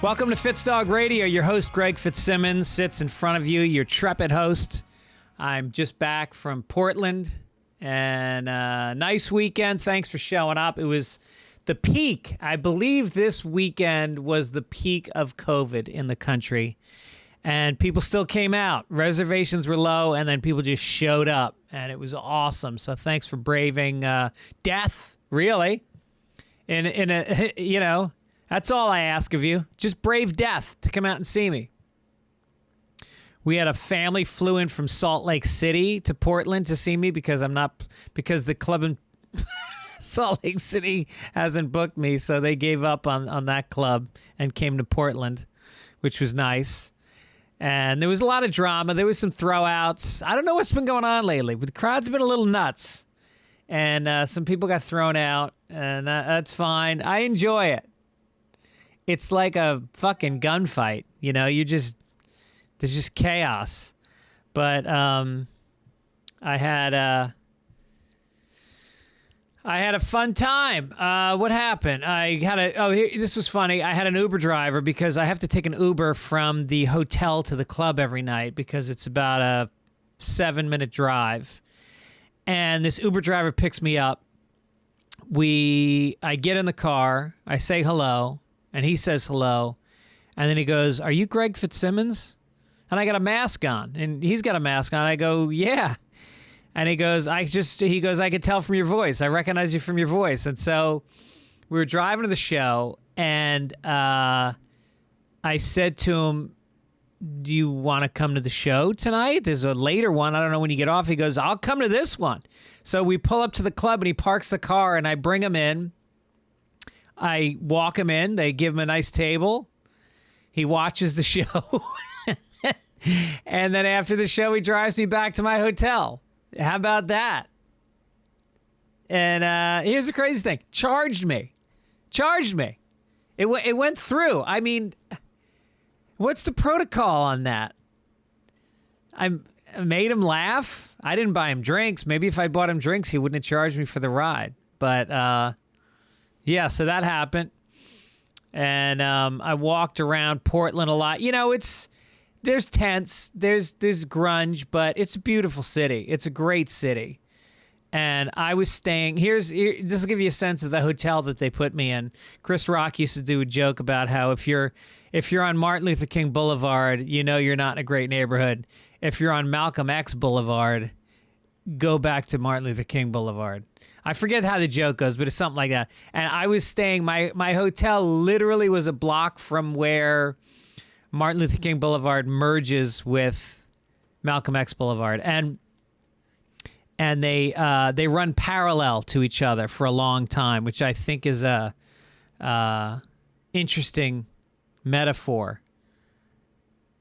Welcome to Fitzdog Radio. Your host, Greg Fitzsimmons, sits in front of you, your trepid host. I'm just back from Portland, and nice weekend. Thanks for showing up. It was the peak. I believe this weekend was the peak of COVID in the country, and people still came out. Reservations were low, and then people just showed up, and it was awesome. So thanks for braving death, really. In a, you know, that's all I ask of you. Just brave death to come out and see me. We had a family flew in from Salt Lake City to Portland to see me because the club in Salt Lake City hasn't booked me, so they gave up on that club and came to Portland, which was nice. And there was a lot of drama. There was some throwouts. I don't know what's been going on lately, but the crowd's been a little nuts. And some people got thrown out, and that's fine. I enjoy it. It's like a fucking gunfight, you know. There's just chaos. But I had a fun time. What happened? This was funny. I had an Uber driver because I have to take an Uber from the hotel to the club every night because it's about a 7-minute drive. And this Uber driver picks me up. I get in the car. I say hello. And he says hello. And then he goes, "Are you Greg Fitzsimmons?" And I got a mask on. And he's got a mask on. I go, "Yeah." And he goes, "I could tell from your voice. I recognize you from your voice." And so we were driving to the show. And I said to him, "Do you want to come to the show tonight? There's a later one. I don't know when you get off." He goes, "I'll come to this one." So we pull up to the club and he parks the car and I bring him in. I walk him in. They give him a nice table. He watches the show. And then after the show, he drives me back to my hotel. How about that? And here's the crazy thing. Charged me. It went through. I mean, what's the protocol on that? I made him laugh. I didn't buy him drinks. Maybe if I bought him drinks, he wouldn't have charged me for the ride. But yeah, so that happened. And I walked around Portland a lot. You know, there's tents, there's grunge, but it's a beautiful city. It's a great city. And I was staying, this will give you a sense of the hotel that they put me in. Chris Rock used to do a joke about how if you're on Martin Luther King Boulevard, you know you're not in a great neighborhood. If you're on Malcolm X Boulevard, go back to Martin Luther King Boulevard. I forget how the joke goes, but it's something like that. And I was staying, my hotel literally was a block from where Martin Luther King Boulevard merges with Malcolm X Boulevard. And they run parallel to each other for a long time, which I think is a interesting metaphor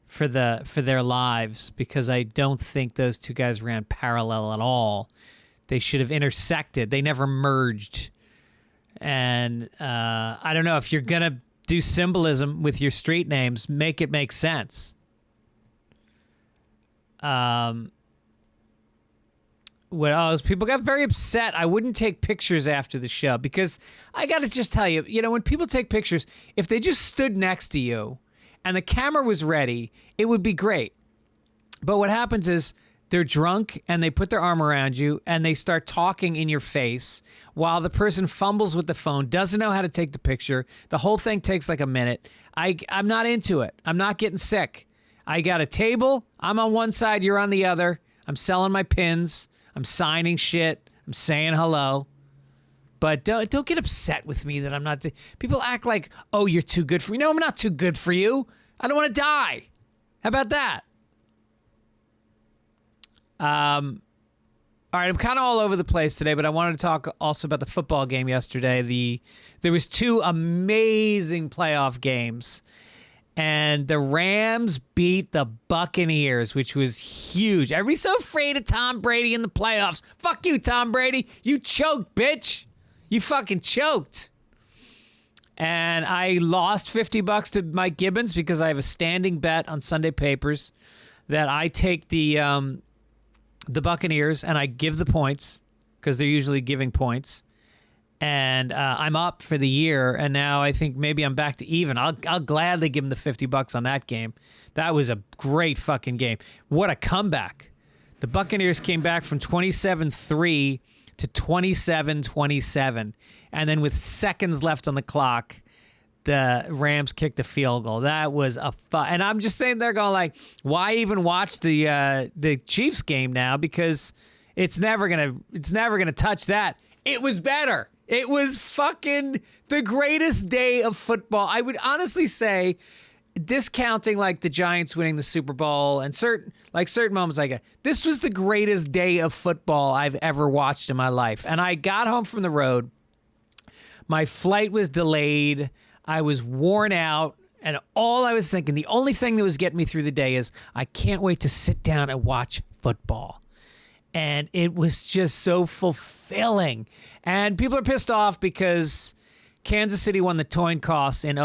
for their lives, because I don't think those two guys ran parallel at all. They should have intersected. They never merged. And I don't know, if you're going to do symbolism with your street names, make it make sense. What else? People got very upset. I wouldn't take pictures after the show because I got to just tell you, when people take pictures, if they just stood next to you and the camera was ready, it would be great. But what happens is they're drunk and they put their arm around you and they start talking in your face while the person fumbles with the phone, doesn't know how to take the picture. The whole thing takes like a minute. I'm not into it. I'm not getting sick. I got a table. I'm on one side. You're on the other. I'm selling my pins. I'm signing shit. I'm saying hello. But don't get upset with me that I'm not. People act like, "Oh, you're too good for me." No, I'm not too good for you. I don't want to die. How about that? All right, I'm kind of all over the place today, but I wanted to talk also about the football game yesterday. There was 2 amazing playoff games, and the Rams beat the Buccaneers, which was huge. Everybody's so afraid of Tom Brady in the playoffs. Fuck you, Tom Brady. You choked, bitch. You fucking choked. And I lost $50 to Mike Gibbons because I have a standing bet on Sunday Papers that I take the Buccaneers and I give the points because they're usually giving points. and I'm up for the year, and now I think maybe I'm back to even. I'll gladly give him the $50 on that game. That was a great fucking game. What a comeback. The Buccaneers came back from 27-3 to 27-27, and then with seconds left on the clock, the Rams kicked a field goal. That was a fun. And I'm just sitting there going like, why even watch the Chiefs game now? Because it's never gonna touch that. It was better. It was fucking the greatest day of football. I would honestly say, discounting like the Giants winning the Super Bowl and certain moments like this was the greatest day of football I've ever watched in my life. And I got home from the road. My flight was delayed. I was worn out. And all I was thinking, the only thing that was getting me through the day is I can't wait to sit down and watch football. And it was just so fulfilling. And people are pissed off because Kansas City won the coin toss in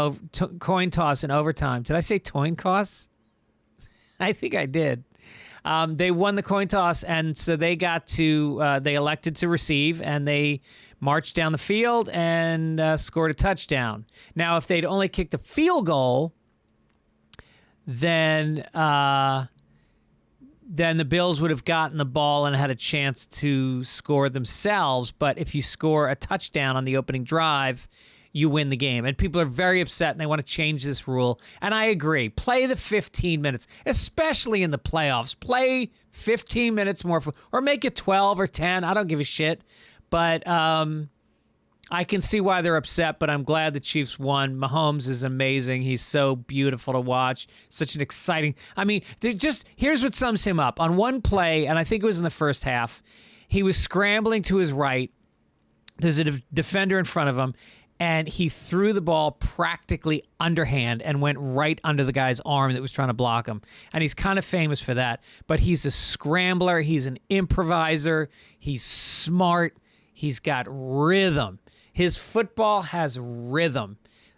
overtime. Did I say coin toss? I think I did. They won the coin toss, and so they elected to receive, and they marched down the field and scored a touchdown. Now, if they'd only kicked a field goal, then the Bills would have gotten the ball and had a chance to score themselves. But if you score a touchdown on the opening drive, you win the game. And people are very upset, and they want to change this rule. And I agree. Play the 15 minutes, especially in the playoffs. Play 15 minutes more, or make it 12 or 10. I don't give a shit. But I can see why they're upset, but I'm glad the Chiefs won. Mahomes is amazing. He's so beautiful to watch. Such an exciting... I mean, here's what sums him up. On one play, and I think it was in the first half, he was scrambling to his right. There's a defender in front of him, and he threw the ball practically underhand and went right under the guy's arm that was trying to block him. And he's kind of famous for that. But he's a scrambler. He's an improviser. He's smart. He's got rhythm. His football has rhythm.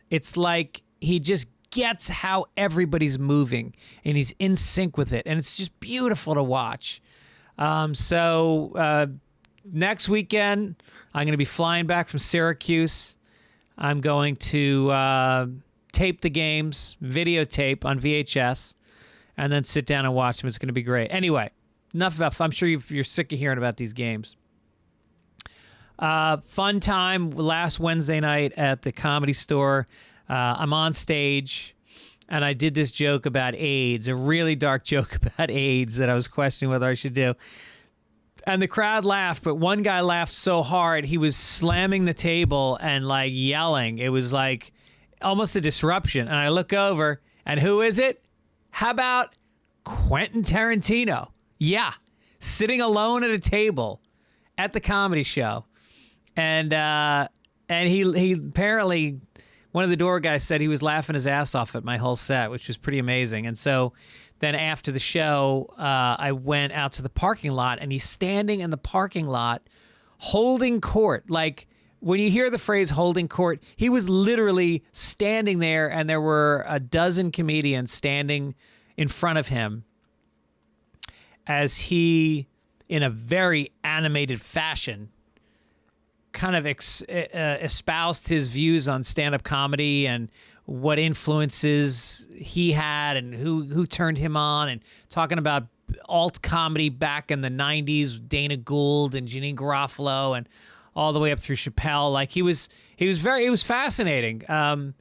It's like he just gets how everybody's moving, and he's in sync with it. And it's just beautiful to watch. So next weekend, I'm going to be flying back from Syracuse. I'm going to tape the games, videotape on VHS, and then sit down and watch them. It's going to be great. Anyway, enough about... I'm sure you're sick of hearing about these games. Fun time last Wednesday night at the Comedy Store. I'm on stage, and I did this joke about AIDS, a really dark joke about AIDS that I was questioning whether I should do. And the crowd laughed, but one guy laughed so hard, he was slamming the table and, like, yelling. It was, like, almost a disruption. And I look over, and who is it? How about Quentin Tarantino? Yeah, sitting alone at a table at the comedy show. And he apparently, one of the door guys said he was laughing his ass off at my whole set, which was pretty amazing. And so then after the show, I went out to the parking lot, and he's standing in the parking lot holding court. Like, when you hear the phrase holding court, he was literally standing there, and there were a dozen comedians standing in front of him as he, in a very animated fashion, kind of espoused his views on stand-up comedy and what influences he had and who turned him on, and talking about alt comedy back in the 90s, Dana Gould and Janine Garofalo, and all the way up through Chappelle. Like, he was fascinating. And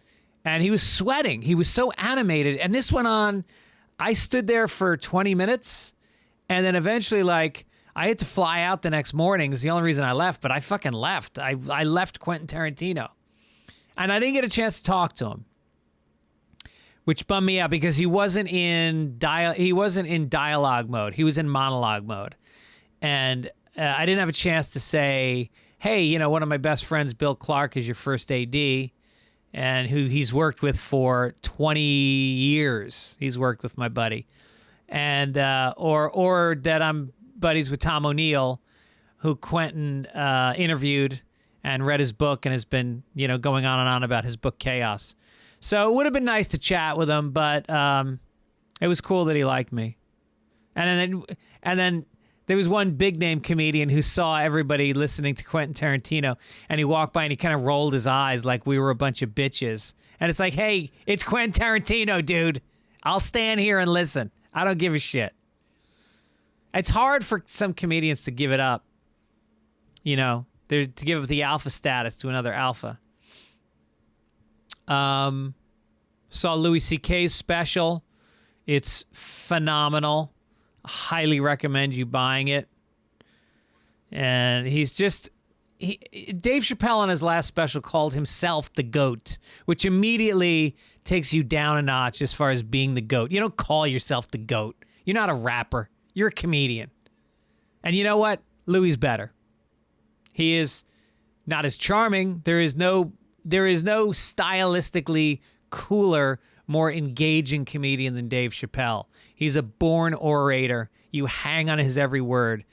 he was sweating. He was so animated. And this went on. I stood there for 20 minutes, and then eventually, like, I had to fly out the next morning. It's the only reason I left, but I fucking left. I left Quentin Tarantino. And I didn't get a chance to talk to him, which bummed me out because he wasn't in dialogue mode. He was in monologue mode. And I didn't have a chance to say, hey, one of my best friends, Bill Clark, is your first AD, and who he's worked with for 20 years. He's worked with my buddy. And or that I'm buddies with Tom O'Neill, who Quentin interviewed and read his book and has been, going on and on about his book Chaos. So it would have been nice to chat with him, but it was cool that he liked me. And then There was one big name comedian who saw everybody listening to Quentin Tarantino, and he walked by and he kind of rolled his eyes like we were a bunch of bitches. And it's like, hey, it's Quentin Tarantino, dude. I'll stand here and listen. I don't give a shit. It's hard for some comedians to give it up. You know, to give up the alpha status to another alpha. Saw Louis C.K.'s special. It's phenomenal. Highly recommend you buying it. And Dave Chappelle on his last special called himself the GOAT, which immediately takes you down a notch as far as being the GOAT. You don't call yourself the GOAT. You're not a rapper. You're a comedian. And you know what? Louis better. He is not as charming. There is no stylistically cooler, more engaging comedian than Dave Chappelle. He's a born orator. You hang on his every word.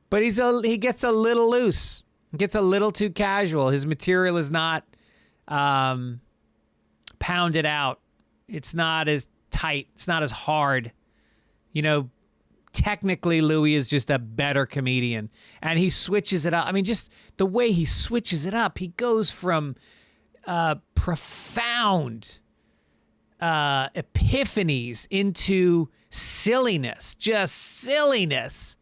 But he gets a little loose. He gets a little too casual. His material is not pounded out. It's not as tight. It's not as hard. You know, technically, Louis is just a better comedian. And he switches it up. I mean, just the way he switches it up. He goes from profound epiphanies into silliness, just silliness.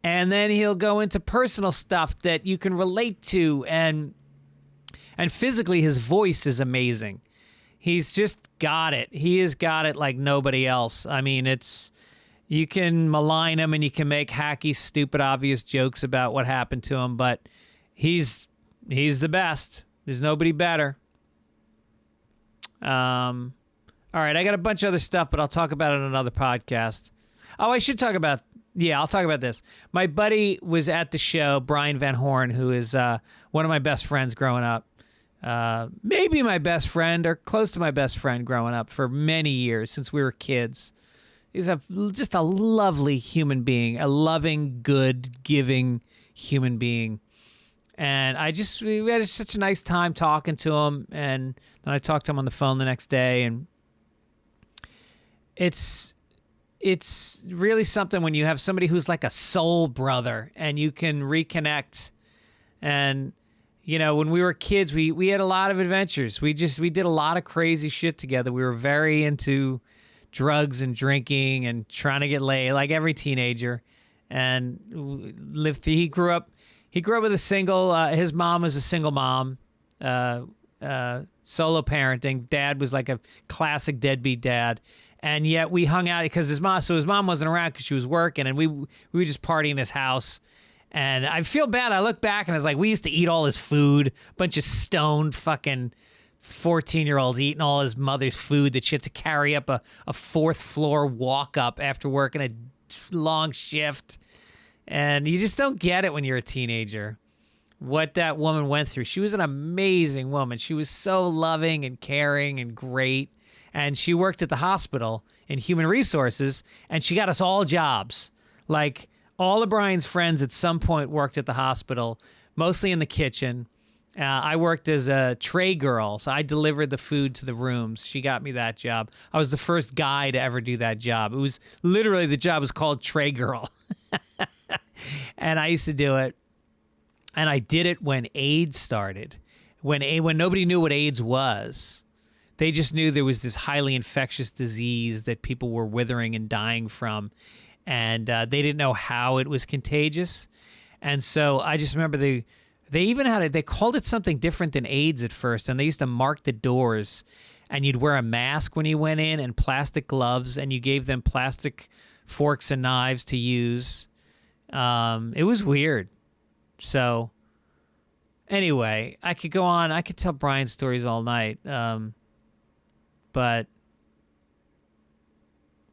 And then he'll go into personal stuff that you can relate to, and physically his voice is amazing. He's just got it. He has got it like nobody else. I mean, you can malign him and you can make hacky, stupid, obvious jokes about what happened to him, but he's the best. There's nobody better. All right, I got a bunch of other stuff, but I'll talk about it on another podcast. Oh, I'll talk about this. My buddy was at the show, Brian Van Horn, who is one of my best friends growing up. Maybe my best friend or close to my best friend growing up for many years since we were kids. He's just a lovely human being, a loving, good, giving human being. And we had such a nice time talking to him, and then I talked to him on the phone the next day, and it's really something when you have somebody who's like a soul brother and you can reconnect. And, you know, when we were kids, we had a lot of adventures. We did a lot of crazy shit together. We were very into drugs and drinking and trying to get laid like every teenager. And he grew up with a single, his mom was a single mom, solo parenting. Dad was like a classic deadbeat dad. And yet we hung out because his mom wasn't around because she was working, and we were just partying in his house. And I feel bad. I look back and I was like, we used to eat all his food, bunch of stoned fucking 14-year-olds eating all his mother's food that she had to carry up a fourth floor walk up after working a long shift. And you just don't get it when you're a teenager, what that woman went through. She was an amazing woman. She was so loving and caring and great. And she worked at the hospital in human resources, and she got us all jobs. Like, all of Brian's friends at some point worked at the hospital, mostly in the kitchen. I worked as a tray girl, so I delivered the food to the rooms. She got me that job. I was the first guy to ever do that job. It was literally, the job was called tray girl. And I used to do it. And I did it when AIDS started, when nobody knew what AIDS was. They just knew there was this highly infectious disease that people were withering and dying from, and they didn't know how it was contagious. And so I just remember they even they called it something different than AIDS at first, and they used to mark the doors, and you'd wear a mask when you went in and plastic gloves, and you gave them plastic forks and knives to use. It was weird. So anyway, I could go on. I could tell Brian stories all night. But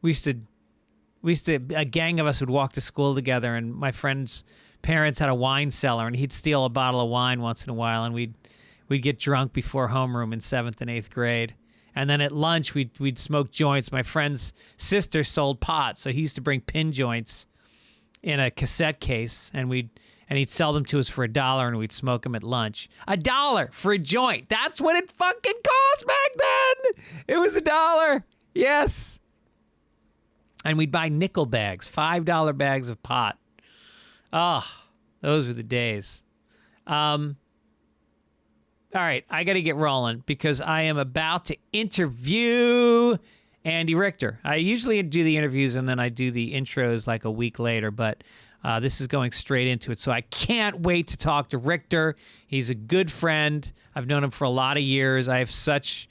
we used to, a gang of us would walk to school together, and my friend's parents had a wine cellar, and he'd steal a bottle of wine once in a while, and we'd get drunk before homeroom in 7th and 8th grade. And then at lunch, we'd smoke joints. My friend's sister sold pot, so he used to bring pin joints in a cassette case, and he'd sell them to us for $1, and we'd smoke them at lunch. $1 for a joint. That's what it fucking cost back then. It was $1. Yes. And we'd buy nickel bags, $5 bags of pot. Oh, those were the days. All right, I got to get rolling because I am about to interview Andy Richter. I usually do the interviews and then I do the intros like a week later, but this is going straight into it. So I can't wait to talk to Richter. He's a good friend. I've known him for a lot of years. I have such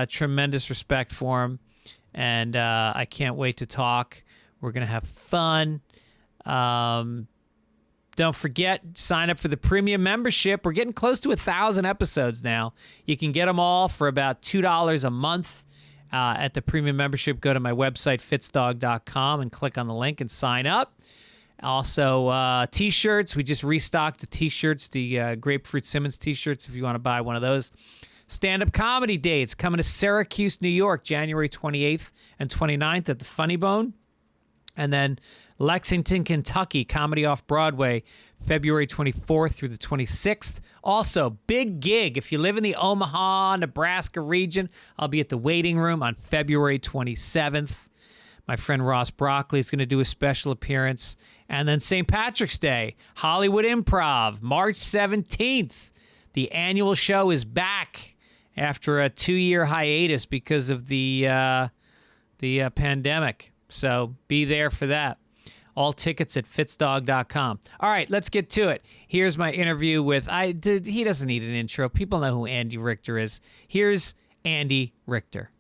tremendous respect for him, and I can't wait to talk. We're going to have fun. Don't forget, sign up for the premium membership. We're getting close to 1,000 episodes now. You can get them all for about $2 a month at the premium membership. Go to my website, fitzdog.com, and click on the link and sign up. Also, T-shirts. We just restocked the T-shirts, the Grapefruit Simmons T-shirts, if you want to buy one of those. Stand-up comedy dates coming to Syracuse, New York, January 28th and 29th at the Funny Bone. And then Lexington, Kentucky, Comedy Off-Broadway, February 24th through the 26th. Also, big gig. If you live in the Omaha, Nebraska region, I'll be at the Waiting Room on February 27th. My friend Ross Broccoli is going to do a special appearance. And then St. Patrick's Day, Hollywood Improv, March 17th. The annual show is back after a 2-year hiatus because of the pandemic. So be there for that. All tickets at fitzdog.com. All right, let's get to it. Here's my interview with, he doesn't need an intro. People know who Andy Richter is. Here's Andy Richter.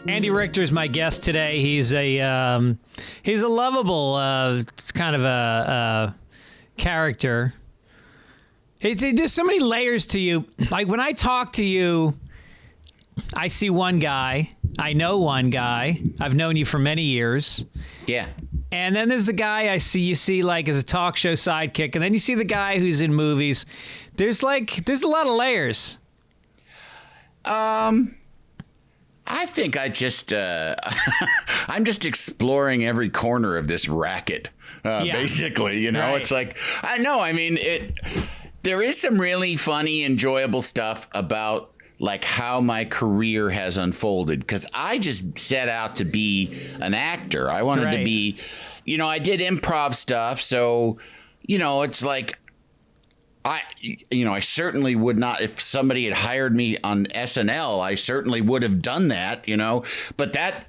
Andy Richter is my guest today. He's a lovable kind of a character. There's so many layers to you. Like when I talk to you, I see one guy. I know one guy. I've known you for many years. Yeah. And then there's the guy you see like as a talk show sidekick, and then you see the guy who's in movies. There's a lot of layers. I think I'm just exploring every corner of this racket, basically, you know, right. It's like, there is some really funny, enjoyable stuff about like how my career has unfolded. 'Cause I just set out to be an actor. I wanted to be, I did improv stuff. So, it's like, I certainly would not, if somebody had hired me on SNL, I certainly would have done that, but that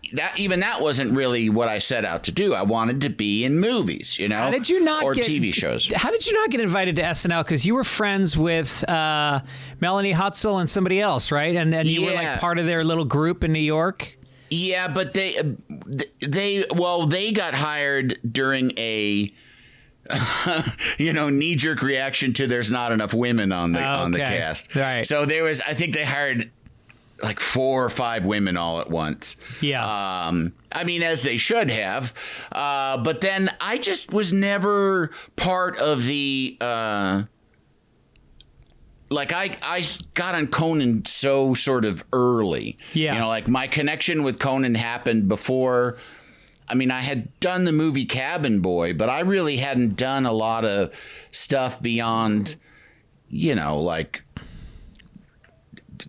wasn't really what I set out to do. I wanted to be in movies, How did you not or TV shows. How did you not get invited to SNL? Because you were friends with Melanie Hutzel and somebody else, right? And you were like part of their little group in New York. Yeah, but they got hired during a knee-jerk reaction to there's not enough women on the cast. Right. So I think they hired like 4 or 5 women all at once. Yeah. As they should have. But then I just was never part of the I got on Conan so sort of early. Yeah. Like my connection with Conan happened before. I had done the movie Cabin Boy, but I really hadn't done a lot of stuff beyond, like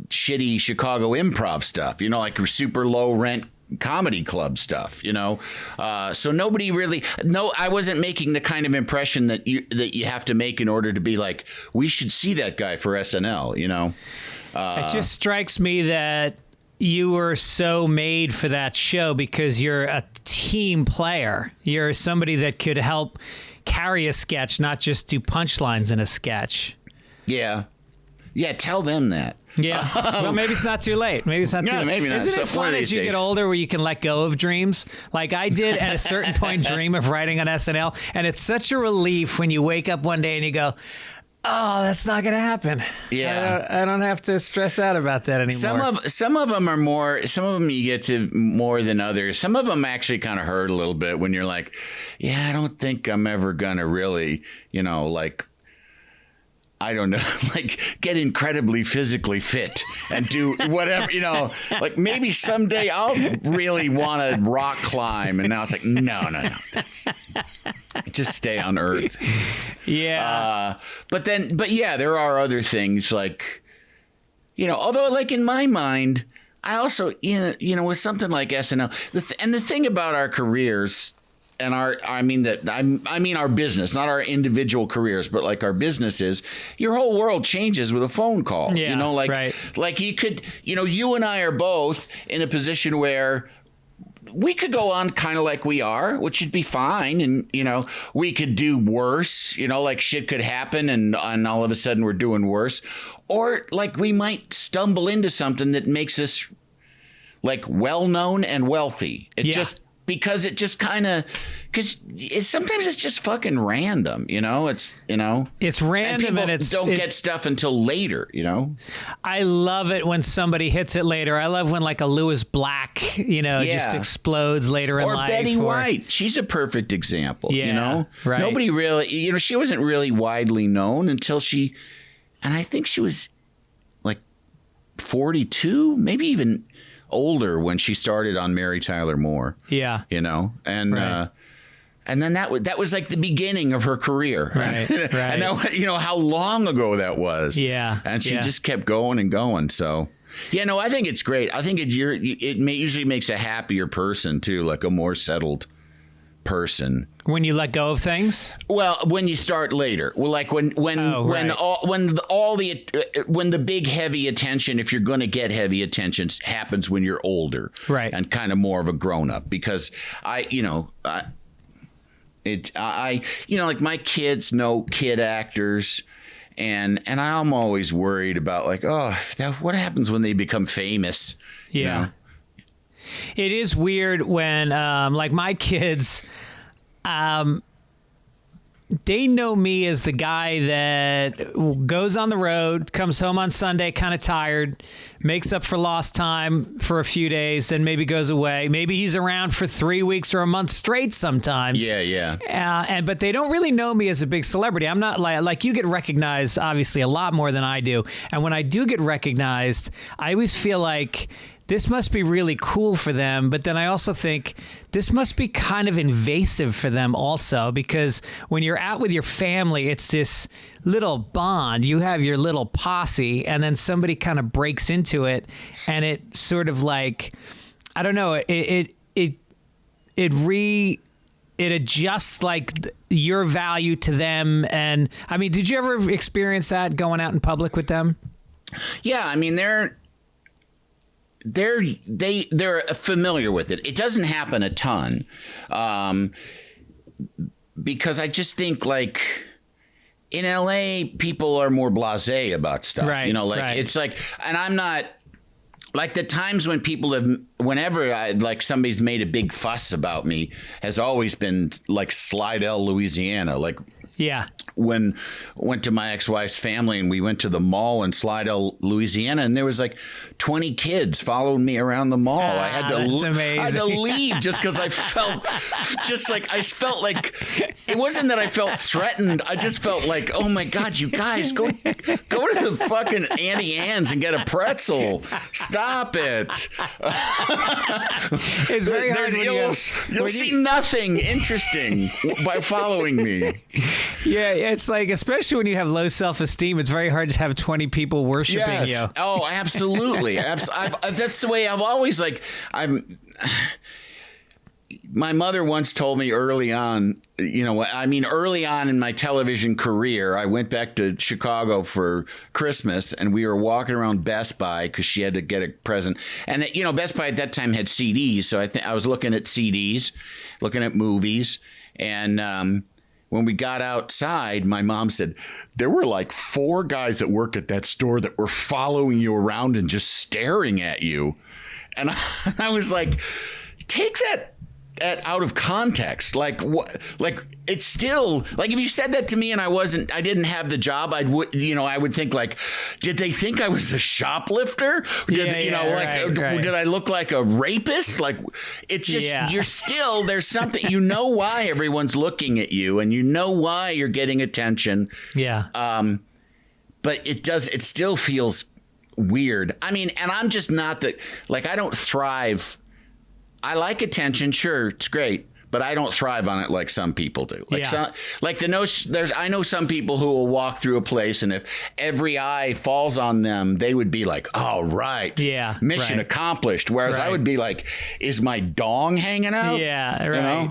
shitty Chicago improv stuff, like super low rent comedy club stuff, so nobody really, I wasn't making the kind of impression that you have to make in order to be like, we should see that guy for SNL, It just strikes me that you were so made for that show because you're a team player. You're somebody that could help carry a sketch, not just do punchlines in a sketch. Yeah. Yeah, tell them that. Yeah. Well, maybe it's not too late. Maybe it's not too late. Maybe not. Isn't it fun as you get older where you can let go of dreams? Like I did at a certain point dream of writing on SNL, and it's such a relief when you wake up one day and you go, oh, that's not going to happen. Yeah. I don't have to stress out about that anymore. Some of them are more, some of them you get to more than others. Some of them actually kind of hurt a little bit when you're like, yeah, I don't think I'm ever going to really, I don't know, like get incredibly physically fit and do whatever, like maybe someday I'll really want to rock climb. And now it's like, no. Just stay on Earth. Yeah. But yeah, there are other things like, although like in my mind, I also, with something like SNL, and the thing about our careers and I mean our business, not our individual careers, but like our businesses, your whole world changes with a phone call. Yeah, right. Like you could, you and I are both in a position where we could go on kind of like we are, which would be fine. And, we could do worse, like shit could happen and all of a sudden we're doing worse. Or like we might stumble into something that makes us like well-known and wealthy. Because it just kind of, sometimes it's just fucking random, it's random and it's don't get stuff until later, I love it when somebody hits it later. I love when like a Louis Black, just explodes later in life. Betty White. She's a perfect example, Right. Nobody really, she wasn't really widely known until and I think she was like 42, maybe even older when she started on Mary Tyler Moore. Yeah. And right. And then that was like the beginning of her career. Right. And now, how long ago that was. Yeah. And she just kept going and going. So, I think it's great. I think it usually makes a happier person too, like a more settled person. When you let go of things? Well, when you start later. Well, like when the big heavy attention, if you're going to get heavy attention, happens when you're older. Right. And kind of more of a grown up, because like my kids know kid actors, and I'm always worried about like, what happens when they become famous? Yeah. It is weird when like my kids, they know me as the guy that goes on the road, comes home on Sunday kind of tired, makes up for lost time for a few days, then maybe goes away. Maybe he's around for 3 weeks or a month straight sometimes. Yeah. But they don't really know me as a big celebrity. I'm not like you get recognized, obviously, a lot more than I do. And when I do get recognized, I always feel like this must be really cool for them, but then I also think this must be kind of invasive for them also, because when you're out with your family, it's this little bond. You have your little posse, and then somebody kind of breaks into it, and it sort of like, I don't know, it adjusts like your value to them. And I mean, did you ever experience that going out in public with them? Yeah, I mean, they're familiar with it. It doesn't happen a ton, because I just think like in LA people are more blasé about stuff. Right, It's like, and I'm not like the times when whenever like somebody's made a big fuss about me has always been like Slidell, Louisiana, like. Yeah. When went to my ex-wife's family and we went to the mall in Slidell, Louisiana, and there was like 20 kids following me around the mall. I had to leave just because I felt like it wasn't that I felt threatened. I just felt like, oh my God, you guys go to the fucking Auntie Anne's and get a pretzel. Stop it. It's very hard. You'll see nothing interesting by following me. Yeah, it's like, especially when you have low self-esteem, it's very hard to have 20 people worshiping you. Oh, absolutely. That's the way I've always like. My mother once told me early on, early on in my television career, I went back to Chicago for Christmas and we were walking around Best Buy because she had to get a present. And, Best Buy at that time had CDs. So I was looking at CDs, looking at movies. And when we got outside, my mom said, there were like 4 guys that work at that store that were following you around and just staring at you. And I was like, take that out of context. Like what? Like it's still like if you said that to me and I didn't have the job, I would think like, did they think I was a shoplifter? Did I look like a rapist? Like it's just you're still there's something, why everyone's looking at you and why you're getting attention. Yeah. but it still feels weird. I mean, and I'm just not I don't thrive. I like attention. Sure. It's great. But I don't thrive on it like some people do. I know some people who will walk through a place, and if every eye falls on them, they would be like, "Oh, right, mission accomplished." Whereas I would be like, "Is my dong hanging out?" Yeah, right.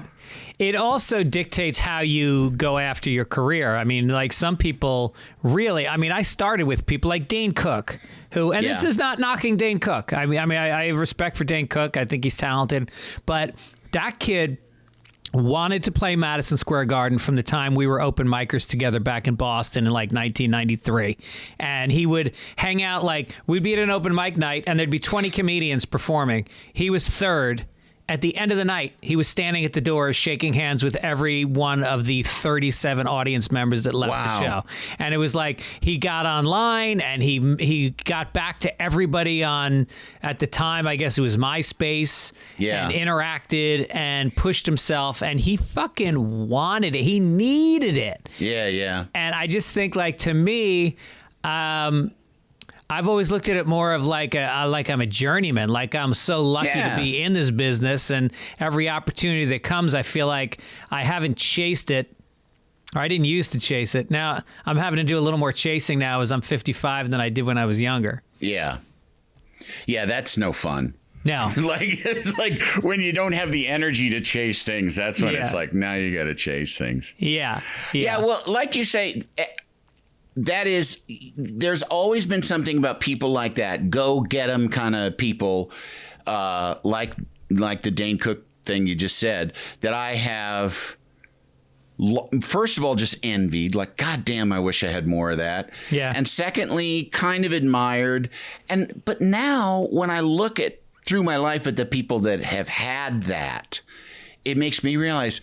It also dictates how you go after your career. I mean, like some people really. I mean, I started with people like Dane Cook, who, and this is not knocking Dane Cook. I have respect for Dane Cook. I think he's talented, but that kid wanted to play Madison Square Garden from the time we were open micers together back in Boston in like 1993. And he would hang out, like we'd be at an open mic night and there'd be 20 comedians performing. He was third. At the end of the night, he was standing at the door shaking hands with every one of the 37 audience members that left the show. And it was like he got online and he got back to everybody on, at the time, I guess it was MySpace, and interacted and pushed himself. And he fucking wanted it. He needed it. Yeah, yeah. And I just think, like, to me, I've always looked at it more of like I'm a journeyman. Like I'm so lucky to be in this business, and every opportunity that comes, I feel like I haven't chased it, or I didn't used to chase it. Now I'm having to do a little more chasing now as I'm 55 than I did when I was younger. Yeah. Yeah, that's no fun. No. It's like when you don't have the energy to chase things, that's when it's like, now you got to chase things. Yeah. Yeah, well, like you say, there's always been something about people like that, go get 'em kind of people, like the Dane Cook thing you just said, that I have, first of all, just envied. Like, God damn, I wish I had more of that. Yeah. And secondly, kind of admired. But now when I look through my life at the people that have had that, it makes me realize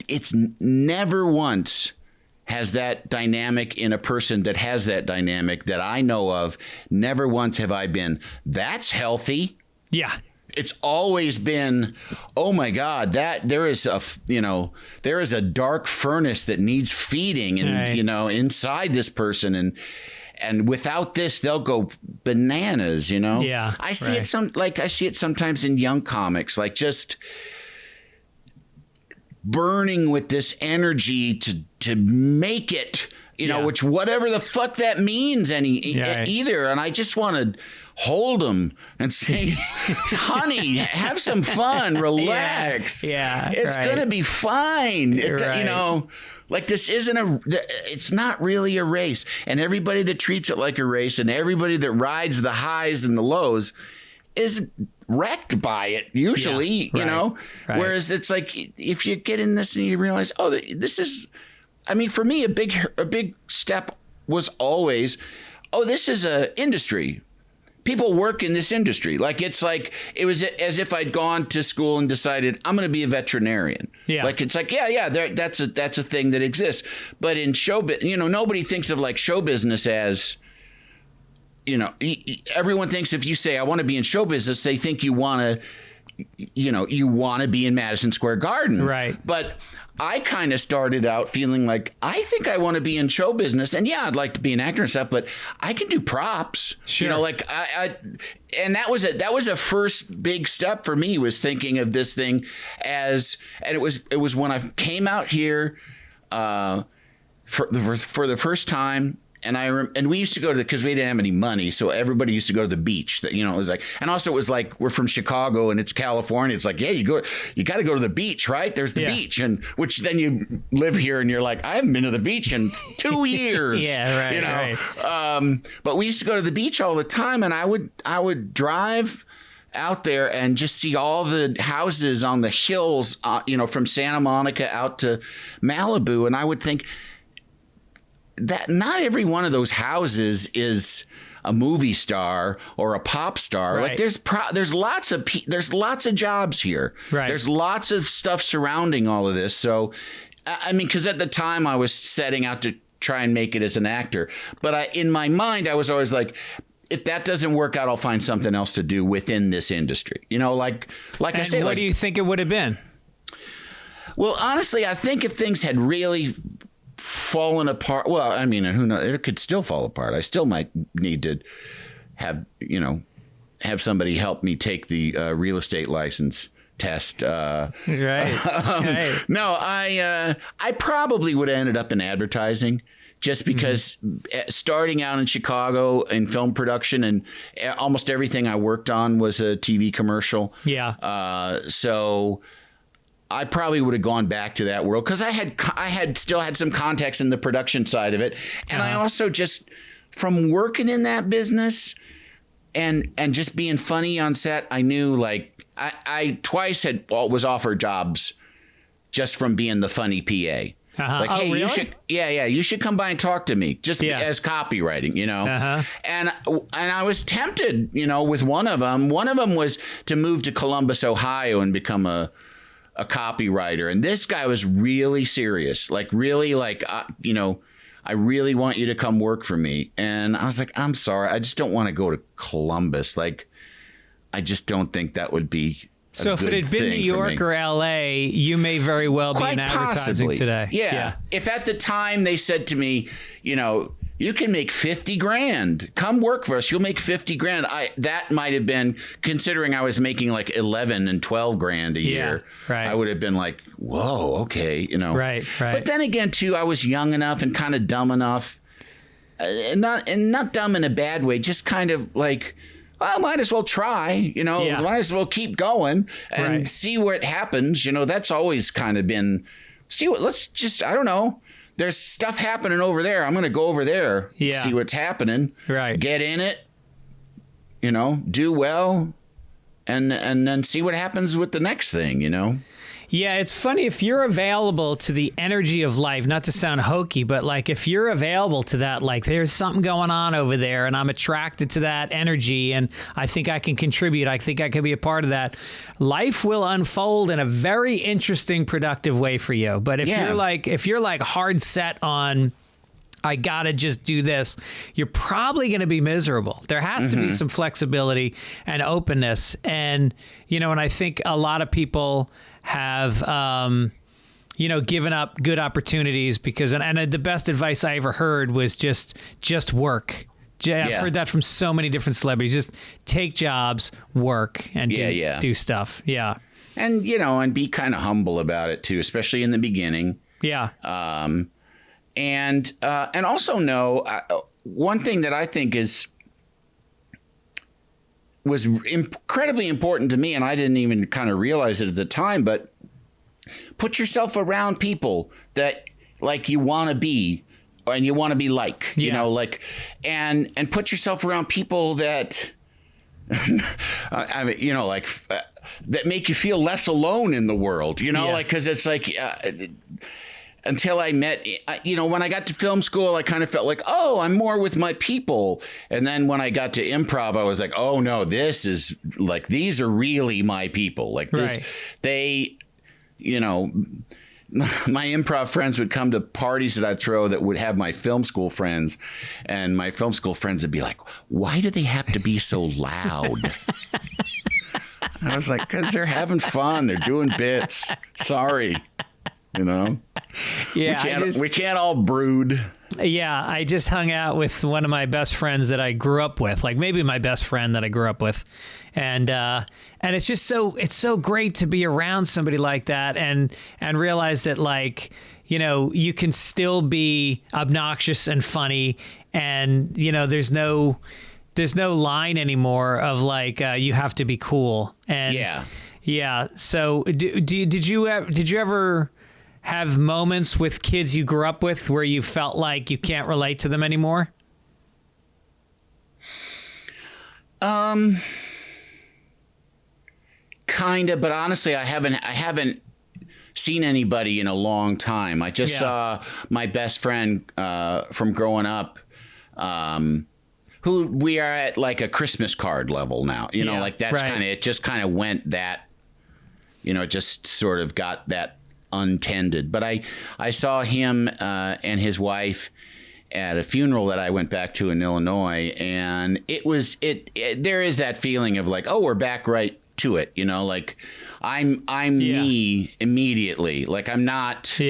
it's never once has that dynamic in a person that has that dynamic that I know of. Never once have I been, that's healthy. Yeah. It's always been, oh my God, that there is a dark furnace that needs feeding and, inside this person. And without this, they'll go bananas, Yeah. I see I see it sometimes in young comics, like just burning with this energy to make it, which whatever the fuck that means either. And I just want to hold them and say, honey, have some fun, relax. Yeah. It's going to be fine. Like this it's not really a race. And everybody that treats it like a race and everybody that rides the highs and the lows is wrecked by it usually, Right. Whereas it's like, if you get in this and you realize, oh, this is, I mean, for me, a big step was always, oh, this is a industry. People work in this industry. Like, it's like, it was as if I'd gone to school and decided I'm going to be a veterinarian. Yeah. Like, it's like, that's a thing that exists. But in show nobody thinks of like show business as, everyone thinks if you say, I want to be in show business, they think you want to be in Madison Square Garden. Right. But I kind of started out feeling like, I think I want to be in show business. And I'd like to be an actor and stuff, but I can do props. Sure. And that was a first big step for me, was thinking of this thing and it was when I came out here for the first time. And we used to go because we didn't have any money, so everybody used to go to the beach. It was like, and also it was like, we're from Chicago and it's California. It's like, you got to go to the beach, right? There's the beach, and which then you live here and you're like, I haven't been to the beach in 2 years. Right. But we used to go to the beach all the time, and I would drive out there and just see all the houses on the hills, from Santa Monica out to Malibu, and I would think that not every one of those houses is a movie star or a pop star. Right. Like there's lots of jobs here. Right. There's lots of stuff surrounding all of this. So, I mean, because at the time I was setting out to try and make it as an actor, but in my mind I was always like, if that doesn't work out, I'll find something else to do within this industry. Like I say. What do you think it would have been? Well, honestly, I think if things had really fallen apart. Well, I mean, who knows? It could still fall apart. I still might need to have somebody help me take the real estate license test. Right. No, I probably would have ended up in advertising. Just because starting out in Chicago in film production and almost everything I worked on was a TV commercial. Yeah. So I probably would have gone back to that world because I still had some context in the production side of it. And I also just, from working in that business and just being funny on set, I knew like I twice was offered jobs just from being the funny PA. Like, hey, really? you should come by and talk to me just as copywriting, And I was tempted, with one of them. One of them was to move to Columbus, Ohio and become a copywriter. And this guy was really serious, like really like, I really want you to come work for me. And I was like, I'm sorry. I just don't want to go to Columbus. Like, I just don't think that would be. So if it had been New York or LA, you may very well be in advertising today. Yeah. If at the time they said to me, you can make $50,000, come work for us. You'll make $50,000. That might have been, considering I was making like 11 and 12 grand a year. Right. I would have been like, whoa, okay. Right. But then again too, I was young enough and kind of dumb enough, and not dumb in a bad way, just kind of like, well, might as well try, might as well keep going and see what happens. That's always kind of been, I don't know. There's stuff happening over there. I'm going to go over there, see what's happening, get in it, do well, and then see what happens with the next thing, Yeah, it's funny if you're available to the energy of life, not to sound hokey, but like if you're available to that, like there's something going on over there and I'm attracted to that energy and I think I can contribute. I think I can be a part of that. Life will unfold in a very interesting, productive way for you. But if you're like hard set on, I got to just do this, you're probably going to be miserable. There has to be some flexibility and openness. And, and I think a lot of people have, given up good opportunities because, and the best advice I ever heard was just work. I've heard that from so many different celebrities. Just take jobs, work, and do stuff. Yeah. And, and be kind of humble about it too, especially in the beginning. Yeah. And also know one thing that I think was incredibly important to me, and I didn't even kind of realize it at the time, but put yourself around people that like you want to be and you want to be like, and put yourself around people that, that make you feel less alone in the world, cause it's like, until I met, when I got to film school, I kind of felt like, oh, I'm more with my people. And then when I got to improv, I was like, oh, no, this is like, these are really my people. Like this, my improv friends would come to parties that I'd throw that would have my film school friends. And my film school friends would be like, why do they have to be so loud? I was like, because they're having fun. They're doing bits. Sorry. Yeah, we can't all brood. Yeah, I just hung out with one of my best friends that I grew up with, like maybe my best friend that I grew up with, and it's just so great to be around somebody like that and realize that like you can still be obnoxious and funny, and there's no line anymore of like you have to be cool and yeah. So did you ever have moments with kids you grew up with where you felt like you can't relate to them anymore? Kind of, but honestly, I haven't seen anybody in a long time. I just saw my best friend from growing up, who we are at like a Christmas card level now. Like that's kind of, it just kind of went that, it just sort of got that untended. But I saw him and his wife at a funeral that I went back to in Illinois, and there is that feeling of like, oh, we're back right to it, like I'm me immediately. Like I'm not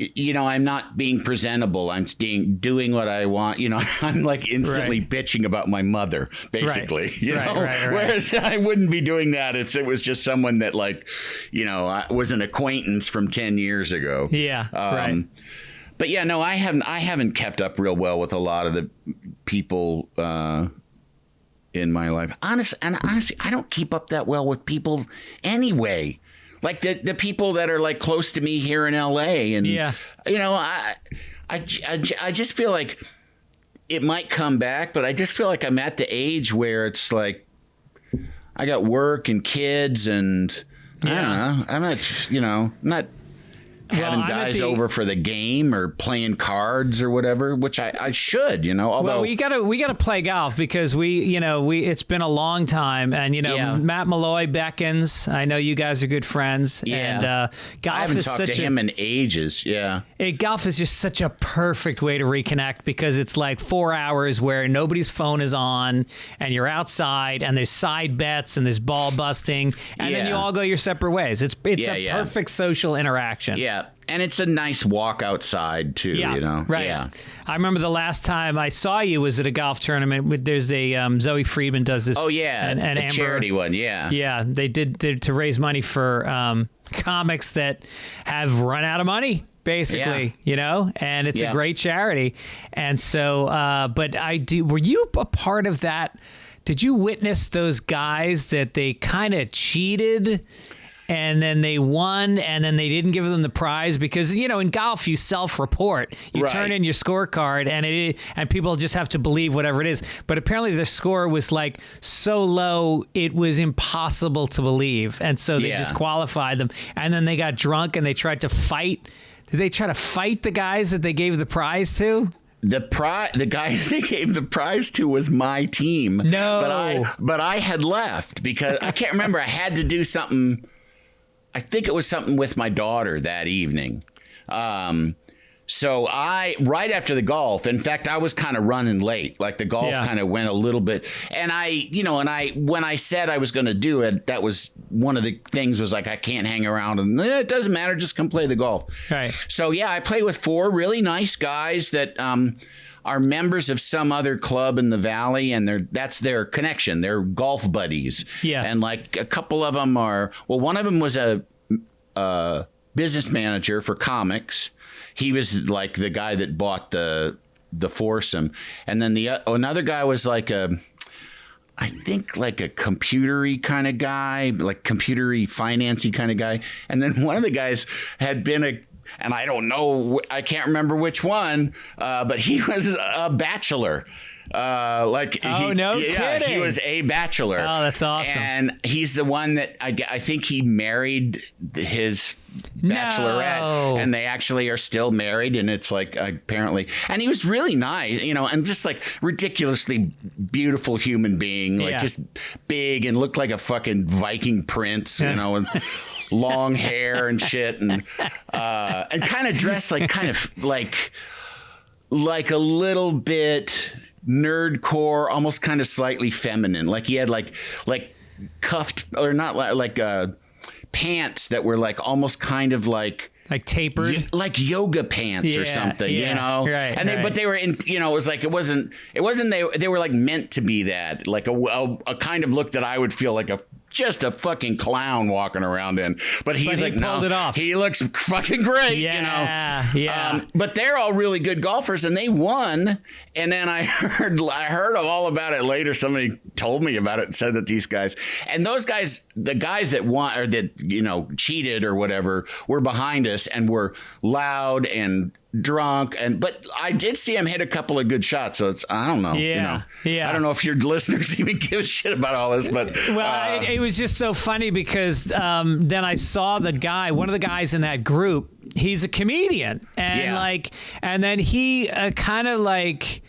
I'm not being presentable. I'm doing what I want. I'm like instantly bitching about my mother, basically. Right. Whereas I wouldn't be doing that if it was just someone that was an acquaintance from 10 years ago. Yeah. Right. But yeah, no, I haven't kept up real well with a lot of the people in my life. Honestly, I don't keep up that well with people anyway. Like the people that are like close to me here in LA, and I just feel like it might come back, but I just feel like I'm at the age where it's like I got work and kids, and I don't know. I'm not having guys over for the game or playing cards or whatever, which I should, although we gotta play golf because it's been a long time, and Matt Malloy beckons. I know you guys are good friends. Yeah. And golf I haven't talked to him in ages. Yeah. Golf is just such a perfect way to reconnect because it's like 4 hours where nobody's phone is on and you're outside and there's side bets and there's ball busting and then you all go your separate ways. It's a perfect social interaction. Yeah. And it's a nice walk outside too, Right. Yeah. I remember the last time I saw you was at a golf tournament. There's a Zoe Friedman does this. Oh yeah, and a Amber, charity one. Yeah. Yeah, they did to raise money for comics that have run out of money, basically. And it's a great charity. And so, were you a part of that? Did you witness those guys that they kind of cheated? And then they won, and then they didn't give them the prize because, in golf, you self-report. You turn in your scorecard, and people just have to believe whatever it is. But apparently their score was, like, so low, it was impossible to believe. And so they disqualified them. And then they got drunk, and they tried to fight. Did they try to fight the guys that they gave the prize to? The guys they gave the prize to was my team. No. But I had left because I can't remember. I had to do something. I think it was something with my daughter that evening. So right after the golf, in fact, I was kind of running late. Like the golf kind of went a little bit. And when I said I was going to do it, that was one of the things was like, I can't hang around and it doesn't matter. Just come play the golf. Right. So yeah, I played with 4 really nice guys that, are members of some other club in the Valley, and that's their connection. They're golf buddies. Yeah. And like a couple of them one of them was a business manager for comics. He was like the guy that bought the foursome. And then another guy was like I think like a computery kind of guy, like computery financy kind of guy. And then one of the guys had been and I don't know, I can't remember which one, but he was a bachelor. No kidding. He was a bachelor. Oh, that's awesome. And he's the one that I think he married his bachelorette, and they actually are still married. And it's like apparently, and he was really nice, and just like ridiculously beautiful human being, like just big and looked like a fucking Viking prince, and long hair and shit, and kind of dressed like a little bit nerdcore, almost kind of slightly feminine. Like he had like cuffed or not like pants that were like almost kind of like tapered, like yoga pants or something, Right. And but they were in, it was like it wasn't they were like meant to be that, like a kind of look that I would feel like just a fucking clown walking around in, but he pulled it off. He looks fucking great, Yeah. But they're all really good golfers, and they won. And then I heard all about it later. Somebody told me about it and said that these guys, and those guys, the guys that won or that cheated or whatever, were behind us and were loud and drunk, but I did see him hit a couple of good shots, so I don't know. I don't know if your listeners even give a shit about all this, but it was just so funny because then I saw one of the guys in that group. He's a comedian, and and then he kind of like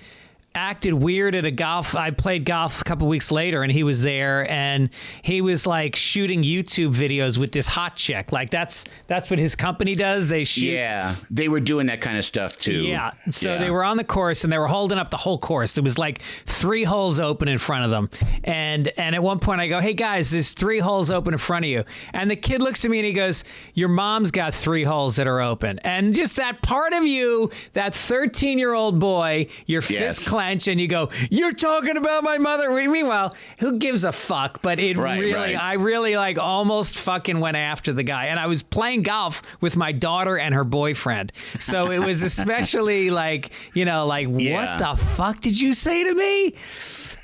acted weird at a golf. I played golf a couple weeks later, and he was there, and he was like shooting YouTube videos with this hot chick. Like that's what his company does. They shoot. Yeah, they were doing that kind of stuff too. Yeah, so they were on the course, and they were holding up the whole course. There was like 3 holes open in front of them, and at one point I go, "Hey guys, there's 3 holes open in front of you," and the kid looks at me and he goes, "Your mom's got 3 holes that are open," and just that part of you, that 13-year-old boy, your fist clenched, and you go, "You're talking about my mother." Meanwhile, who gives a fuck? But I really like almost fucking went after the guy, and I was playing golf with my daughter and her boyfriend, so it was especially like, what the fuck did you say to me?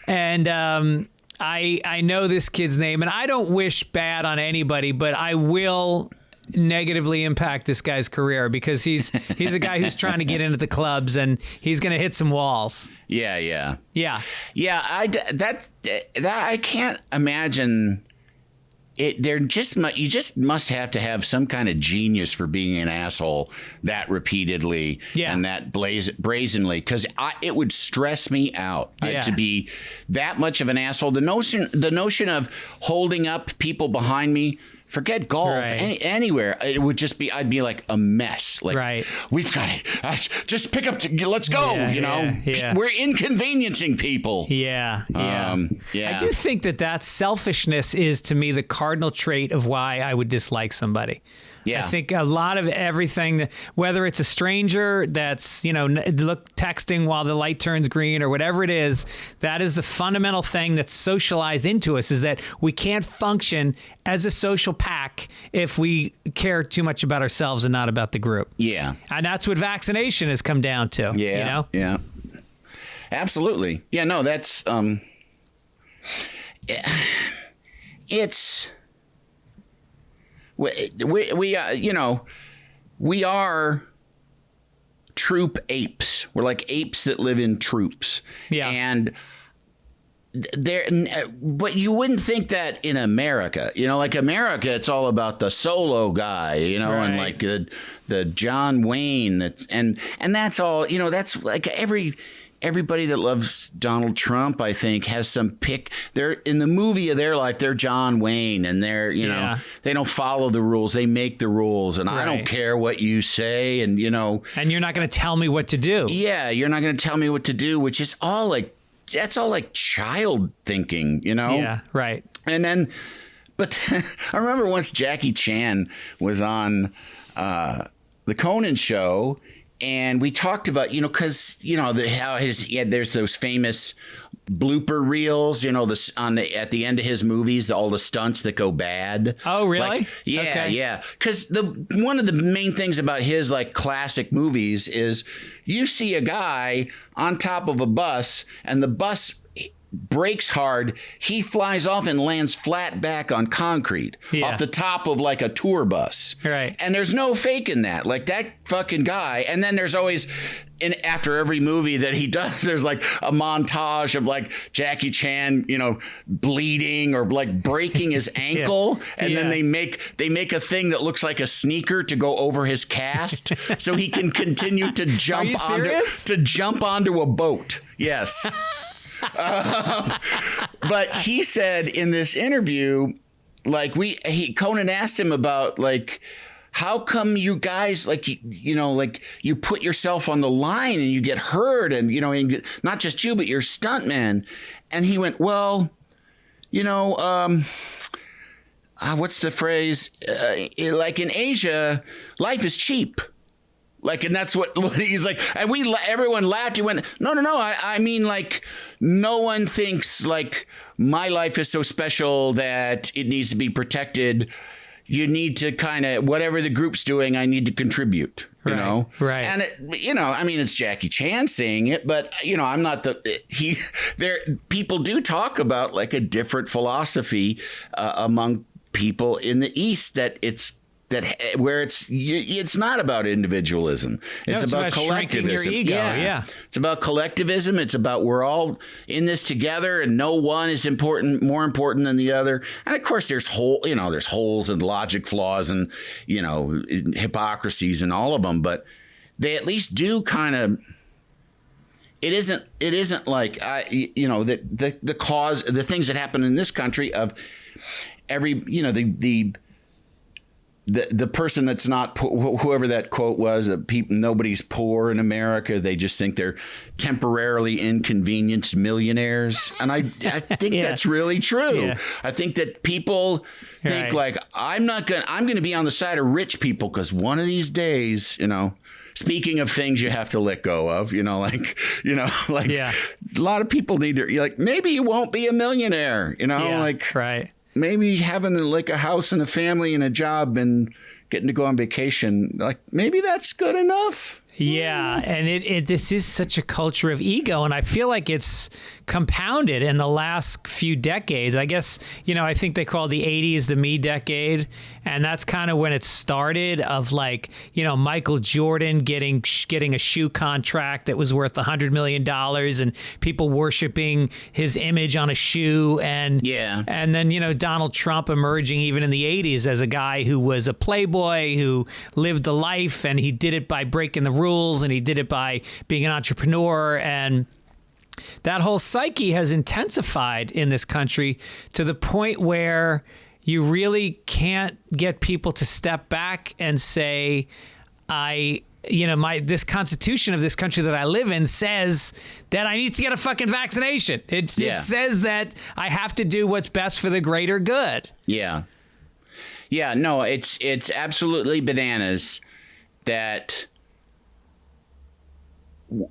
And I know this kid's name, and I don't wish bad on anybody, but I will negatively impact this guy's career because he's a guy who's trying to get into the clubs, and he's going to hit some walls. Yeah. I can't imagine it. You just must have to have some kind of genius for being an asshole that repeatedly and that brazenly, because it would stress me out to be that much of an asshole. The notion of holding up people behind me. Forget golf, anywhere. It would just be, I'd be like a mess. Like, we've got to just pick up, let's go, We're inconveniencing people. Yeah. I do think that selfishness is, to me, the cardinal trait of why I would dislike somebody. Yeah. I think a lot of everything, whether it's a stranger that's, texting while the light turns green or whatever it is, that is the fundamental thing that's socialized into us, is that we can't function as a social pack if we care too much about ourselves and not about the group. Yeah. And that's what vaccination has come down to. Yeah. Yeah. Absolutely. Yeah, no, that's, it's... We are troop apes. We're like apes that live in troops. Yeah. And but you wouldn't think that in America. Like America, it's all about the solo guy, and like the John Wayne. And that's all. That's like everybody that loves Donald Trump, I think, has some pick. They're in the movie of their life. They're John Wayne, and they're, they don't follow the rules. They make the rules, and I don't care what you say, and And you're not going to tell me what to do. Yeah, you're not going to tell me what to do, which is all like, that's all like child thinking, Yeah, right. And then, but I remember once Jackie Chan was on the Conan show. And we talked about, because, there's those famous blooper reels, at the end of his movies, all the stunts that go bad. Oh, really? Yeah. Because one of the main things about his like classic movies is you see a guy on top of a bus, and the bus brakes hard, he flies off and lands flat back on concrete off the top of like a tour bus. Right. And there's no faking that. Like that fucking guy. And then there's always, after every movie that he does, there's like a montage of like Jackie Chan, bleeding or like breaking his ankle. And then they make a thing that looks like a sneaker to go over his cast so he can continue to jump onto a boat. Yes. But he said in this interview, like Conan asked him about like, how come you guys like, like you put yourself on the line and you get hurt and, and not just you, but your stuntman. And he went, well, what's the phrase? Like in Asia, life is cheap. Like, and that's what he's like. And everyone laughed. He went, no. I mean, like, no one thinks like my life is so special that it needs to be protected. You need to kind of, whatever the group's doing, I need to contribute, you know? Right. And, I mean, it's Jackie Chan saying it, but, I'm not people do talk about like a different philosophy among people in the East where it's not about individualism. It's about collectivism. Your ego. Yeah. It's about collectivism. It's about we're all in this together and no one is more important than the other. And of course there's holes and logic flaws and, hypocrisies and all of them, but they at least do kind of it isn't like the things that happen in this country of every, the person that's not whoever that quote was, nobody's poor in America. They just think they're temporarily inconvenienced millionaires. And I think that's really true. Yeah. I think that people think like, I'm going to be on the side of rich people because one of these days, speaking of things you have to let go of, a lot of people need to, maybe you won't be a millionaire, maybe having a house and a family and a job and getting to go on vacation, maybe that's good enough. Yeah, and this is such a culture of ego, and I feel like it's compounded in the last few decades. I guess, I think they call the 80s the me decade, and that's kind of when it started of Michael Jordan getting a shoe contract that was worth $100 million and people worshiping his image on a shoe. And then, Donald Trump emerging even in the 80s as a guy who was a playboy, who lived the life, and he did it by breaking the rules, and he did it by being an entrepreneur. And that whole psyche has intensified in this country to the point where you really can't get people to step back and say, this constitution of this country that I live in says that I need to get a fucking vaccination. It says that I have to do what's best for the greater good. Yeah. Yeah, no, it's absolutely bananas that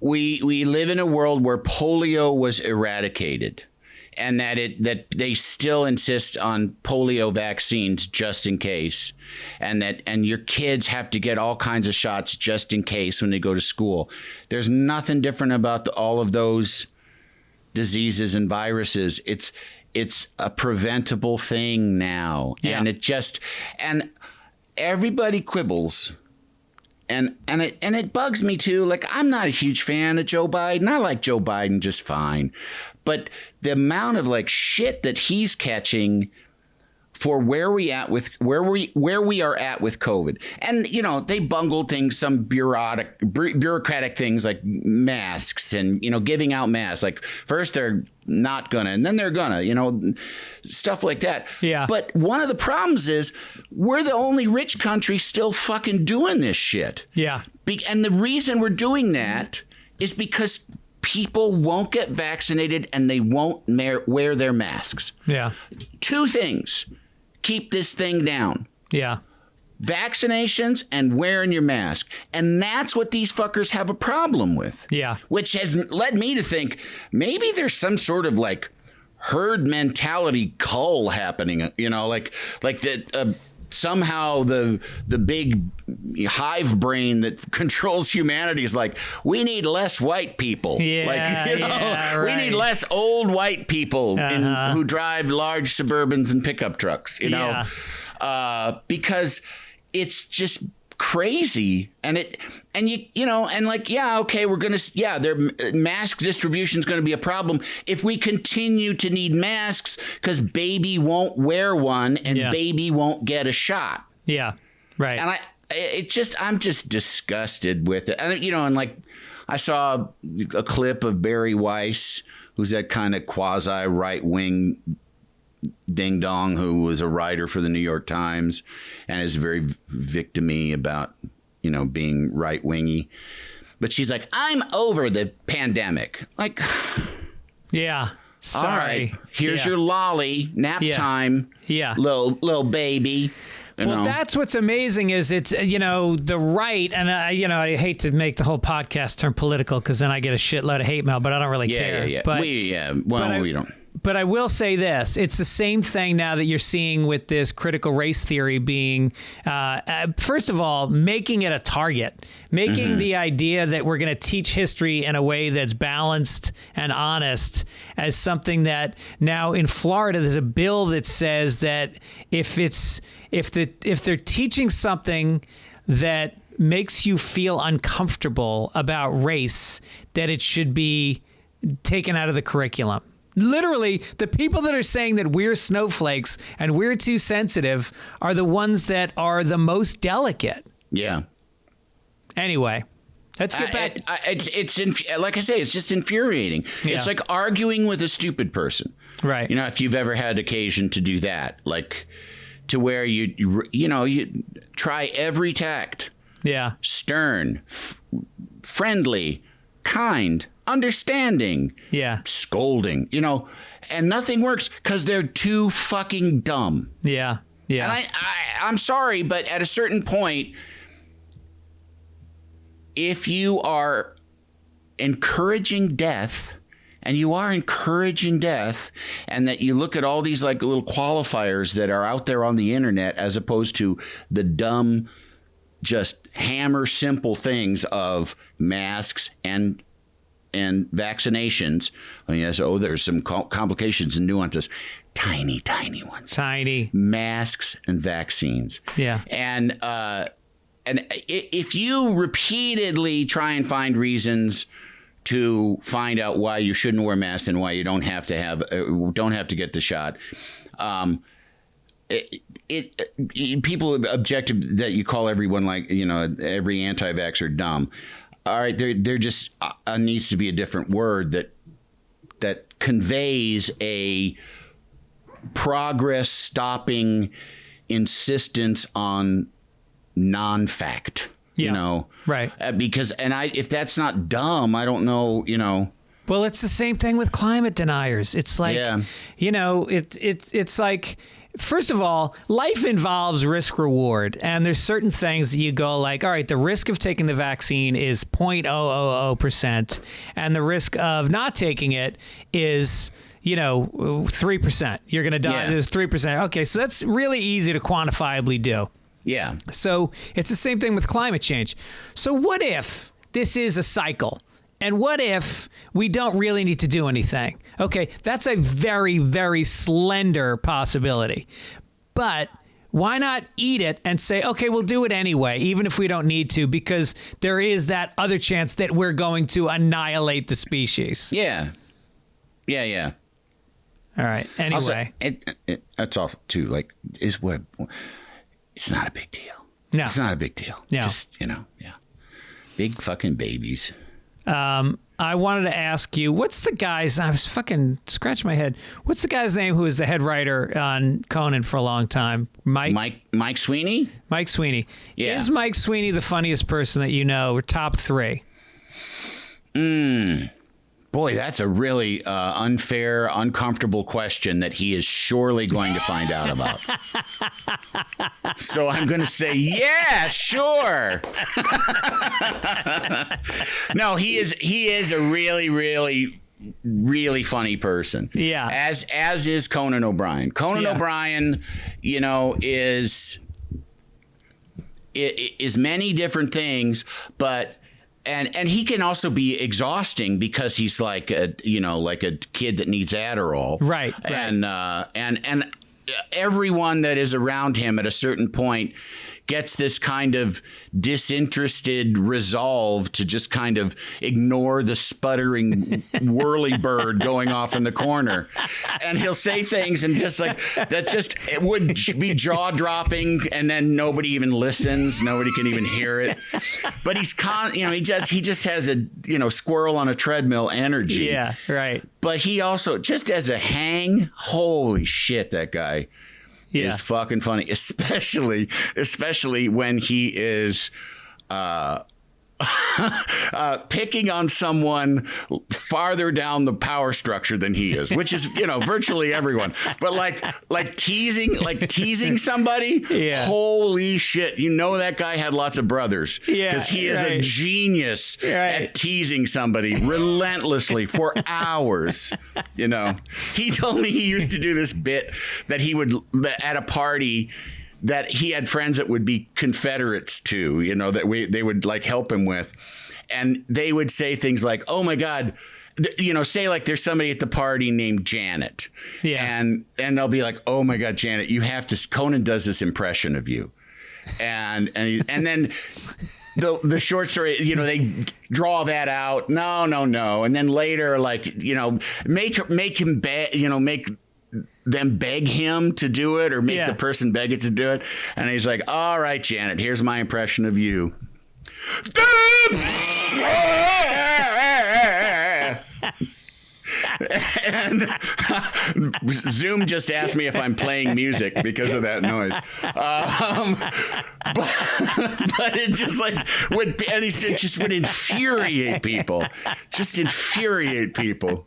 we live in a world where polio was eradicated, and that they still insist on polio vaccines just in case, and your kids have to get all kinds of shots just in case when they go to school. There's nothing different about all of those diseases and viruses. It's a preventable thing now, and and everybody quibbles. And it bugs me too. I'm not a huge fan of Joe Biden. I like Joe Biden just fine. But the amount of shit that he's catching for where we are at with COVID. And, they bungled things, some bureaucratic things like masks and, giving out masks. First they're not gonna, and then they're gonna, stuff like that. Yeah. But one of the problems is we're the only rich country still fucking doing this shit. Yeah. And the reason we're doing that is because people won't get vaccinated and they won't wear their masks. Yeah. Two things keep this thing down. Yeah. Vaccinations and wearing your mask. And that's what these fuckers have a problem with. Yeah. Which has led me to think maybe there's some sort of herd mentality cull happening, that somehow the big hive brain that controls humanity is we need less white people. Yeah, we need less old white people who drive large Suburbans and pickup trucks, because it's just crazy. Their mask distribution is going to be a problem if we continue to need masks because baby won't wear one and baby won't get a shot. Yeah, right. And I'm just disgusted with it. And I saw a clip of Barry Weiss, who's that kind of quasi right wing ding dong who was a writer for the New York Times and is very victim-y about, being right wingy. But she's like, I'm over the pandemic. Yeah. Sorry. All right. Here's your lolly nap time. Yeah. Little baby. Well, that's what's amazing is it's, the right, and, I hate to make the whole podcast turn political because then I get a shitload of hate mail, but I don't really care. Yeah. But, we don't. But I will say this. It's the same thing now that you're seeing with this critical race theory being, first of all, making it a target, making the idea that we're going to teach history in a way that's balanced and honest as something that now in Florida, there's a bill that says that if they're teaching something that makes you feel uncomfortable about race, that it should be taken out of the curriculum. Literally, the people that are saying that we're snowflakes and we're too sensitive are the ones that are the most delicate. Yeah. Anyway. Let's get back. Like I say, it's just infuriating. Yeah. It's like arguing with a stupid person. Right. You know, if you've ever had occasion to do that, like to where you try every tact. Yeah. Stern, friendly, kind, understanding. Yeah. Scolding, and nothing works because they're too fucking dumb. Yeah. Yeah. And I'm sorry, but at a certain point, if you are encouraging death, and you are encouraging death, and that you look at all these like little qualifiers that are out there on the internet, as opposed to the dumb, just hammer simple things of masks and vaccinations. Yes, there's some complications and nuances. Tiny ones. Tiny. Masks and vaccines. Yeah. And if you repeatedly try and find reasons to find out why you shouldn't wear masks and why you don't have to get the shot, people object to that you call everyone every anti-vaxxer dumb. All right, there just needs to be a different word that conveys a progress stopping insistence on non-fact. Yeah. Right. Because if that's not dumb, I don't know. Well, it's the same thing with climate deniers. It's like, it's like, first of all, life involves risk reward. And there's certain things that you go like, all right, the risk of taking the vaccine is 0.000%. And the risk of not taking it is, 3%. You're going to die. There's 3%. Okay. So that's really easy to quantifiably do. Yeah. So it's the same thing with climate change. So what if this is a cycle? And what if we don't really need to do anything? Okay, that's a very, very slender possibility. But why not eat it and say, okay, we'll do it anyway, even if we don't need to, because there is that other chance that we're going to annihilate the species. Yeah. Yeah. All right. Anyway. Also, that's all, too, it's not a big deal. No. It's not a big deal. No. Just, yeah. Big fucking babies. I wanted to ask you, what's the guy's, I was fucking scratching my head. What's the guy's name who was the head writer on Conan for a long time? Mike Sweeney? Mike Sweeney. Yeah. Is Mike Sweeney the funniest person that you know, or top three? Boy, that's a really unfair, uncomfortable question that he is surely going to find out about. So I'm going to say, yeah, sure. No, he is a really, really, really funny person. Yeah. As is Conan O'Brien. Conan O'Brien, is many different things, but. And he can also be exhausting because he's like a kid that needs Adderall. Right. And everyone that is around him at a certain point gets this kind of disinterested resolve to just kind of ignore the sputtering whirly bird going off in the corner. And he'll say things and just like that, it would be jaw dropping, and then nobody even listens. Nobody can even hear it. But he just has a, squirrel on a treadmill energy. Yeah, right. But he also, just as a hang, holy shit, that guy is fucking funny, especially when he is picking on someone farther down the power structure than he is, which is, virtually everyone. But like teasing somebody, holy shit, that guy had lots of brothers, because he is a genius at teasing somebody relentlessly for hours. He told me he used to do this bit that he would at a party that he had friends that would be Confederates too, that they would like help him with. And they would say things like, oh my God, say like there's somebody at the party named Janet. Yeah. And they'll be like, oh my God, Janet, you have to, Conan does this impression of you. And then the short story, they draw that out. No. And then later, make him make them beg him to do it, or make the person beg it to do it. And he's like, all right, Janet, here's my impression of you. And Zoom just asked me if I'm playing music because of that noise. But it just like would, and he said, it just would infuriate people. Just infuriate people.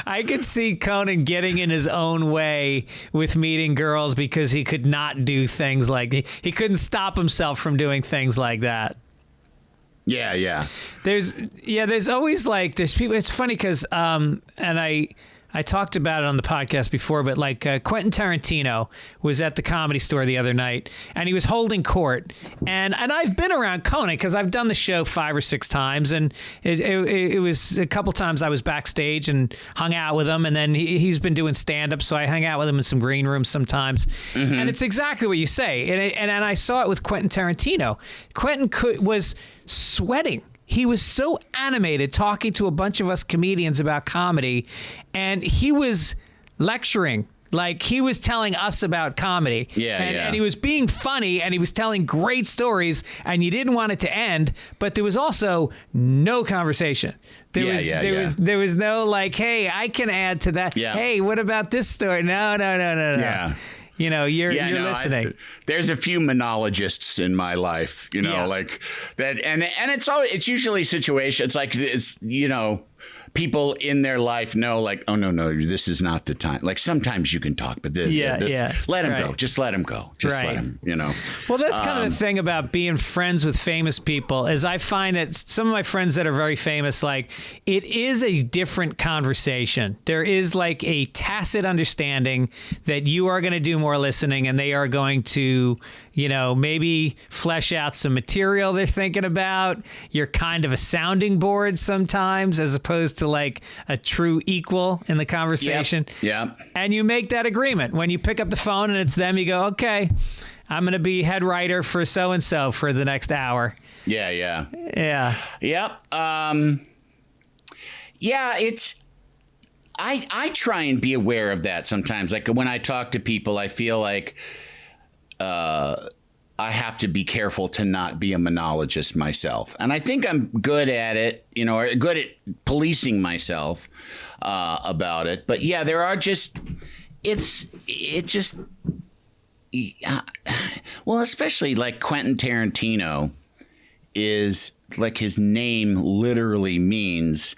I could see Conan getting in his own way with meeting girls because he could not do things like he couldn't stop himself from doing things like that. Yeah. There's always like there's people. It's funny because and I talked about it on the podcast before, but like Quentin Tarantino was at the Comedy Store the other night, and he was holding court. And I've been around Conan because I've done the show 5 or 6 times, and it was a couple times I was backstage and hung out with him, and then he's been doing stand-up, so I hung out with him in some green rooms sometimes. Mm-hmm. And it's exactly what you say. And I saw it with Quentin Tarantino. Quentin was sweating. He was so animated talking to a bunch of us comedians about comedy, and he was lecturing. Like, he was telling us about comedy. And he was being funny, and he was telling great stories, and you didn't want it to end, but there was also no conversation. There was no like, hey, I can add to that. Yeah. Hey, what about this story? No. Yeah. You know, you're listening. There's a few monologists in my life, like that. And it's usually situations. It's like, people in their life know, like, oh, no, this is not the time. Like, sometimes you can talk, but let him go. Just let him go. Let him, Well, that's kind of the thing about being friends with famous people is I find that some of my friends that are very famous, like, it is a different conversation. There is like a tacit understanding that you are going to do more listening and they are going to, maybe flesh out some material they're thinking about. You're kind of a sounding board sometimes as opposed to like a true equal in the conversation. Yeah. And you make that agreement. When you pick up the phone and it's them, you go, okay, I'm going to be head writer for so-and-so for the next hour. Yeah. Yep. It's... I try and be aware of that sometimes. Like when I talk to people, I feel like I have to be careful to not be a monologist myself. And I think I'm good at it, or good at policing myself about it. But yeah, there are just, well, especially like Quentin Tarantino is like, his name literally means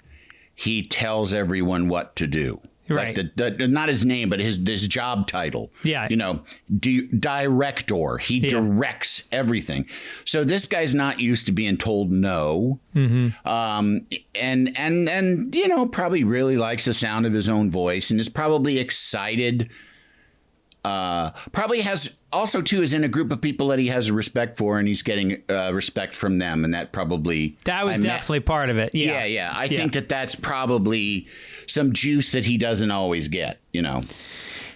he tells everyone what to do. Right. Like not his name, but his job title. Yeah. Director. He directs everything. So this guy's not used to being told no. Mm-hmm. And probably really likes the sound of his own voice and is probably excited. Probably has also too is in a group of people that he has a respect for, and he's getting respect from them, and that was definitely part of it. Yeah. I think that's probably some juice that he doesn't always get.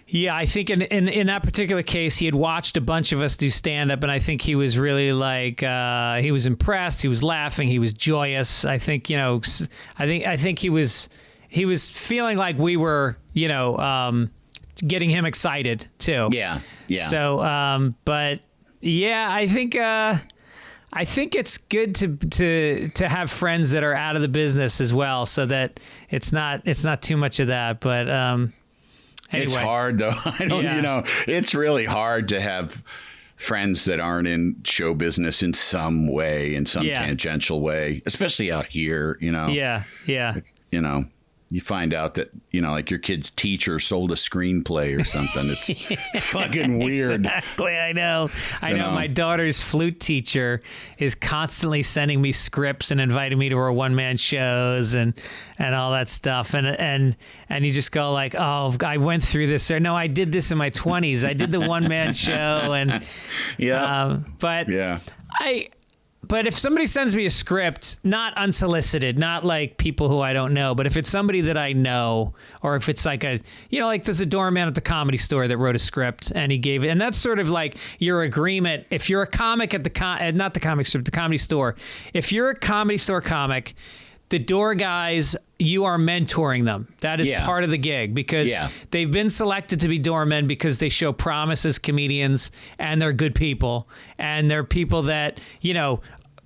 Yeah, I think in that particular case, he had watched a bunch of us do stand-up, and I think he was really like he was impressed. He was laughing. He was joyous. I think I think he was feeling like we were getting him excited too. Yeah. So, but yeah, I think it's good to have friends that are out of the business as well, so that it's not too much of that. But anyway. It's hard though. It's really hard to have friends that aren't in show business in some way, in some tangential way, especially out here. Yeah. It's, you find out that, like your kid's teacher sold a screenplay or something. It's fucking weird. Exactly. I know. My daughter's flute teacher is constantly sending me scripts and inviting me to her one-man shows and all that stuff. And you just go like, oh, I went through this. Or no, I did this in my 20s. I did the one-man show. And But if somebody sends me a script, not unsolicited, not like people who I don't know, but if it's somebody that I know, or if it's like like there's a doorman at the Comedy Store that wrote a script and he gave it, and that's sort of like your agreement. If you're a comic at the Comedy Store, if you're a Comedy Store comic, the door guys, you are mentoring them. That is part of the gig because they've been selected to be doormen because they show promise as comedians and they're good people. And they're people that,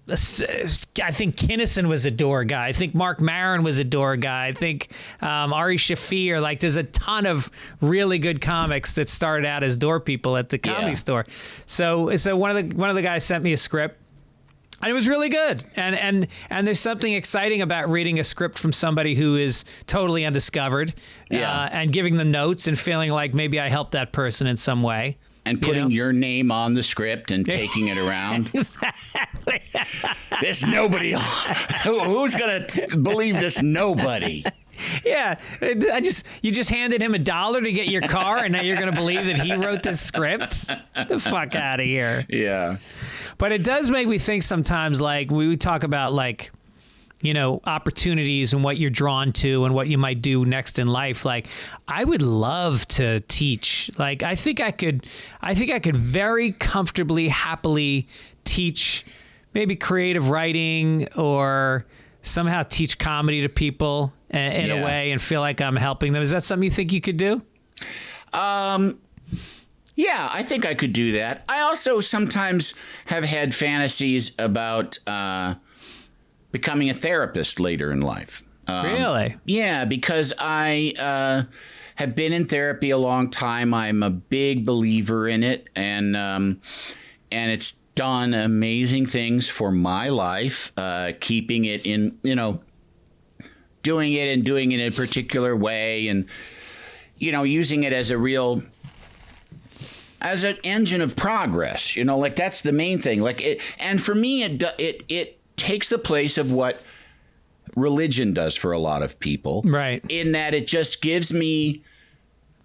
I think Kinison was a door guy. I think Mark Maron was a door guy. I think Ari Shaffir. Like, there's a ton of really good comics that started out as door people at the Comedy Store. So one of the guys sent me a script, and it was really good. And there's something exciting about reading a script from somebody who is totally undiscovered, and giving them notes and feeling like maybe I helped that person in some way. And putting your name on the script and taking it around. Exactly. This nobody. Who's going to believe this nobody? Yeah. You just handed him $1 to get your car, and now you're going to believe that he wrote this script? Get the fuck out of here. Yeah. But it does make me think sometimes, like, we talk about, like, opportunities and what you're drawn to and what you might do next in life. Like, I would love to teach. Like, I think I could very comfortably, happily teach maybe creative writing or somehow teach comedy to people in a way and feel like I'm helping them. Is that something you think you could do? Yeah, I think I could do that. I also sometimes have had fantasies about, becoming a therapist later in life. Really? Yeah, because I have been in therapy a long time. I'm a big believer in it, and it's done amazing things for my life. Keeping it in, doing it in a particular way, and using it as as an engine of progress. Like, that's the main thing. Like, and for me, it takes the place of what religion does for a lot of people. Right. In that it just gives me,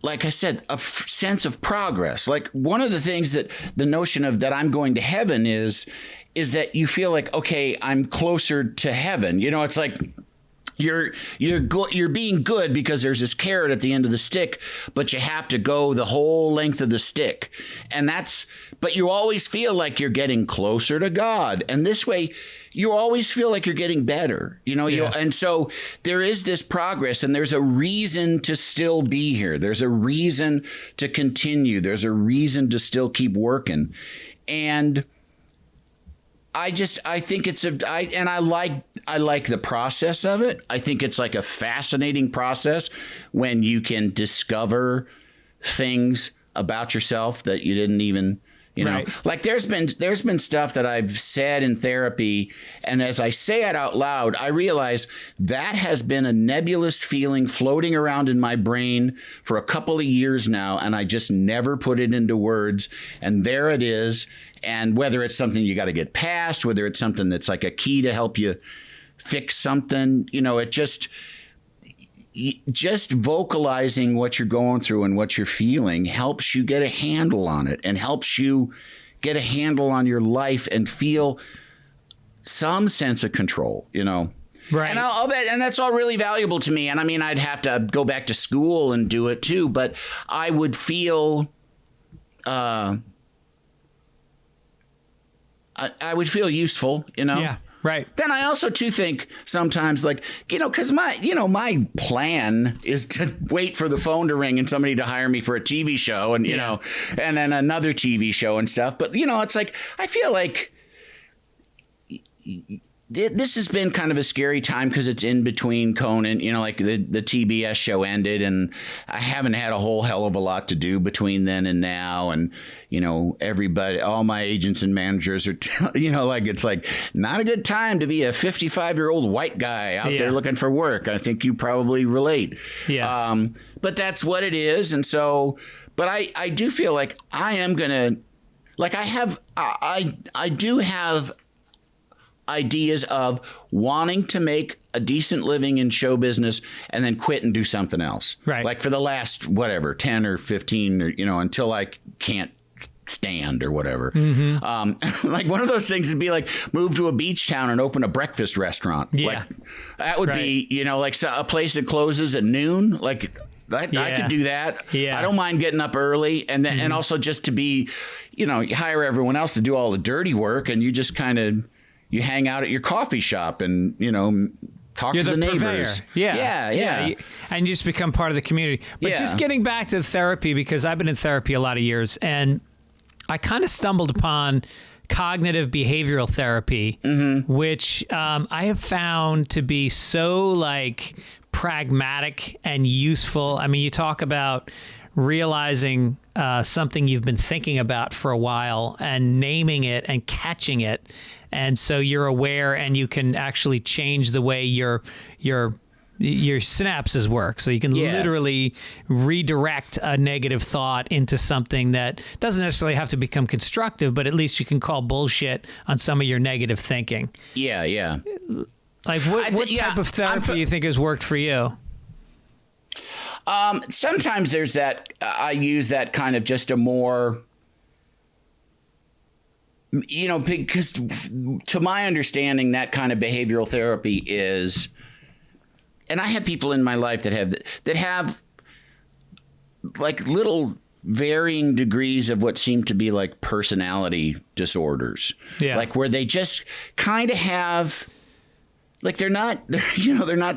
like I said, a sense of progress. Like, one of the things that the notion of that I'm going to heaven is that you feel like, okay, I'm closer to heaven. It's like you're being good because there's this carrot at the end of the stick, but you have to go the whole length of the stick. But you always feel like you're getting closer to God. And this way, you always feel like you're getting better, and so there is this progress, and there's a reason to still be here. There's a reason to continue. There's a reason to still keep working. And I think I like the process of it. I think it's like a fascinating process when you can discover things about yourself that you didn't even, Right. Like, there's been stuff that I've said in therapy, and as I say it out loud, I realize that has been a nebulous feeling floating around in my brain for a couple of years now, and I just never put it into words. And there it is. And whether it's something you got to get past, whether it's something that's like a key to help you fix something, it just vocalizing what you're going through and what you're feeling helps you get a handle on it, and helps you get a handle on your life and feel some sense of control, Right. And that's all really valuable to me. And I mean, I'd have to go back to school and do it too, but I would feel, I would feel useful, Yeah. Right. Then I also too think sometimes, like, because my plan is to wait for the phone to ring and somebody to hire me for a TV show, and and then another TV show and stuff. But it's like, I feel like this has been kind of a scary time because it's in between Conan, like the TBS show ended, and I haven't had a whole hell of a lot to do between then and now. And, everybody, all my agents and managers are, like, it's like not a good time to be a 55-year-old white guy out there looking for work. I think you probably relate. Yeah. But that's what it is. And so, but I do feel like I am going to, like, I do have ideas of wanting to make a decent living in show business and then quit and do something else. Right. Like, for the last, 10 or 15 or, until I can't stand or whatever. Mm-hmm. Like, one of those things would be like move to a beach town and open a breakfast restaurant. Yeah. Like, that would be, like a place that closes at noon. Like, I could do that. Yeah. I don't mind getting up early, and then and also just to be, you hire everyone else to do all the dirty work, and you just kind of, you hang out at your coffee shop and, talk to the neighbors. Yeah. And you just become part of the community. But just getting back to therapy, because I've been in therapy a lot of years, and I kind of stumbled upon cognitive behavioral therapy, which I have found to be so like pragmatic and useful. I mean, you talk about realizing something you've been thinking about for a while and naming it and catching it. And so you're aware and you can actually change the way your synapses work. So you can literally redirect a negative thought into something that doesn't necessarily have to become constructive, but at least you can call bullshit on some of your negative thinking. Yeah, yeah. Like what type of therapy do you think has worked for you? Sometimes there's that, I use that kind of just a more, because to my understanding, that kind of behavioral therapy is, and I have people in my life that have like little varying degrees of what seem to be like personality disorders. Yeah. Like where they just kind of have, like they're not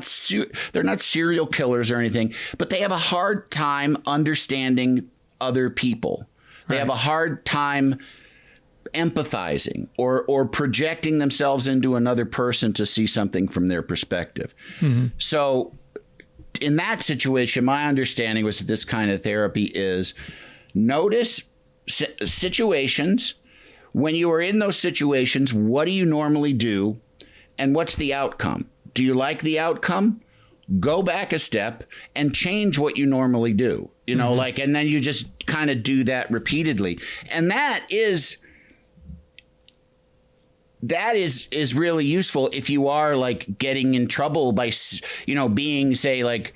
serial killers or anything, but they have a hard time understanding other people. They have a hard time empathizing or projecting themselves into another person to see something from their perspective. So in that situation, my understanding was that this kind of therapy is notice situations. When you are in those situations, what do you normally do? And what's the outcome? Do you like the outcome? Go back a step and change what you normally do, and then you just kind of do that repeatedly. And that is really useful if you are like getting in trouble by, being, say, like,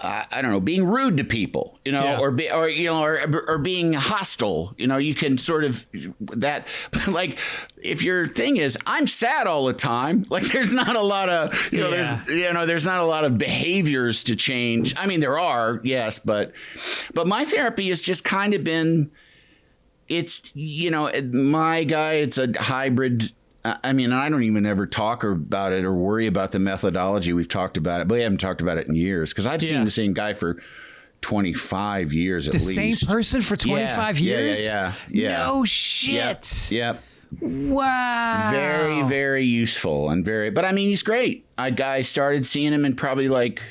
I don't know, being rude to people, or being hostile, you can sort of that, like if your thing is, I'm sad all the time, like there's not a lot of, there's not a lot of behaviors to change. I mean, there are, yes, but my therapy has just kind of been, it's, my guy, it's a hybrid. I mean, I don't even ever talk about it or worry about the methodology. We've talked about it, but we haven't talked about it in years because I've seen the same guy for 25 years at least. The same person for 25 years? Yeah. No shit. Yep. Wow. Very, very useful but I mean, he's great. I started seeing him in probably like,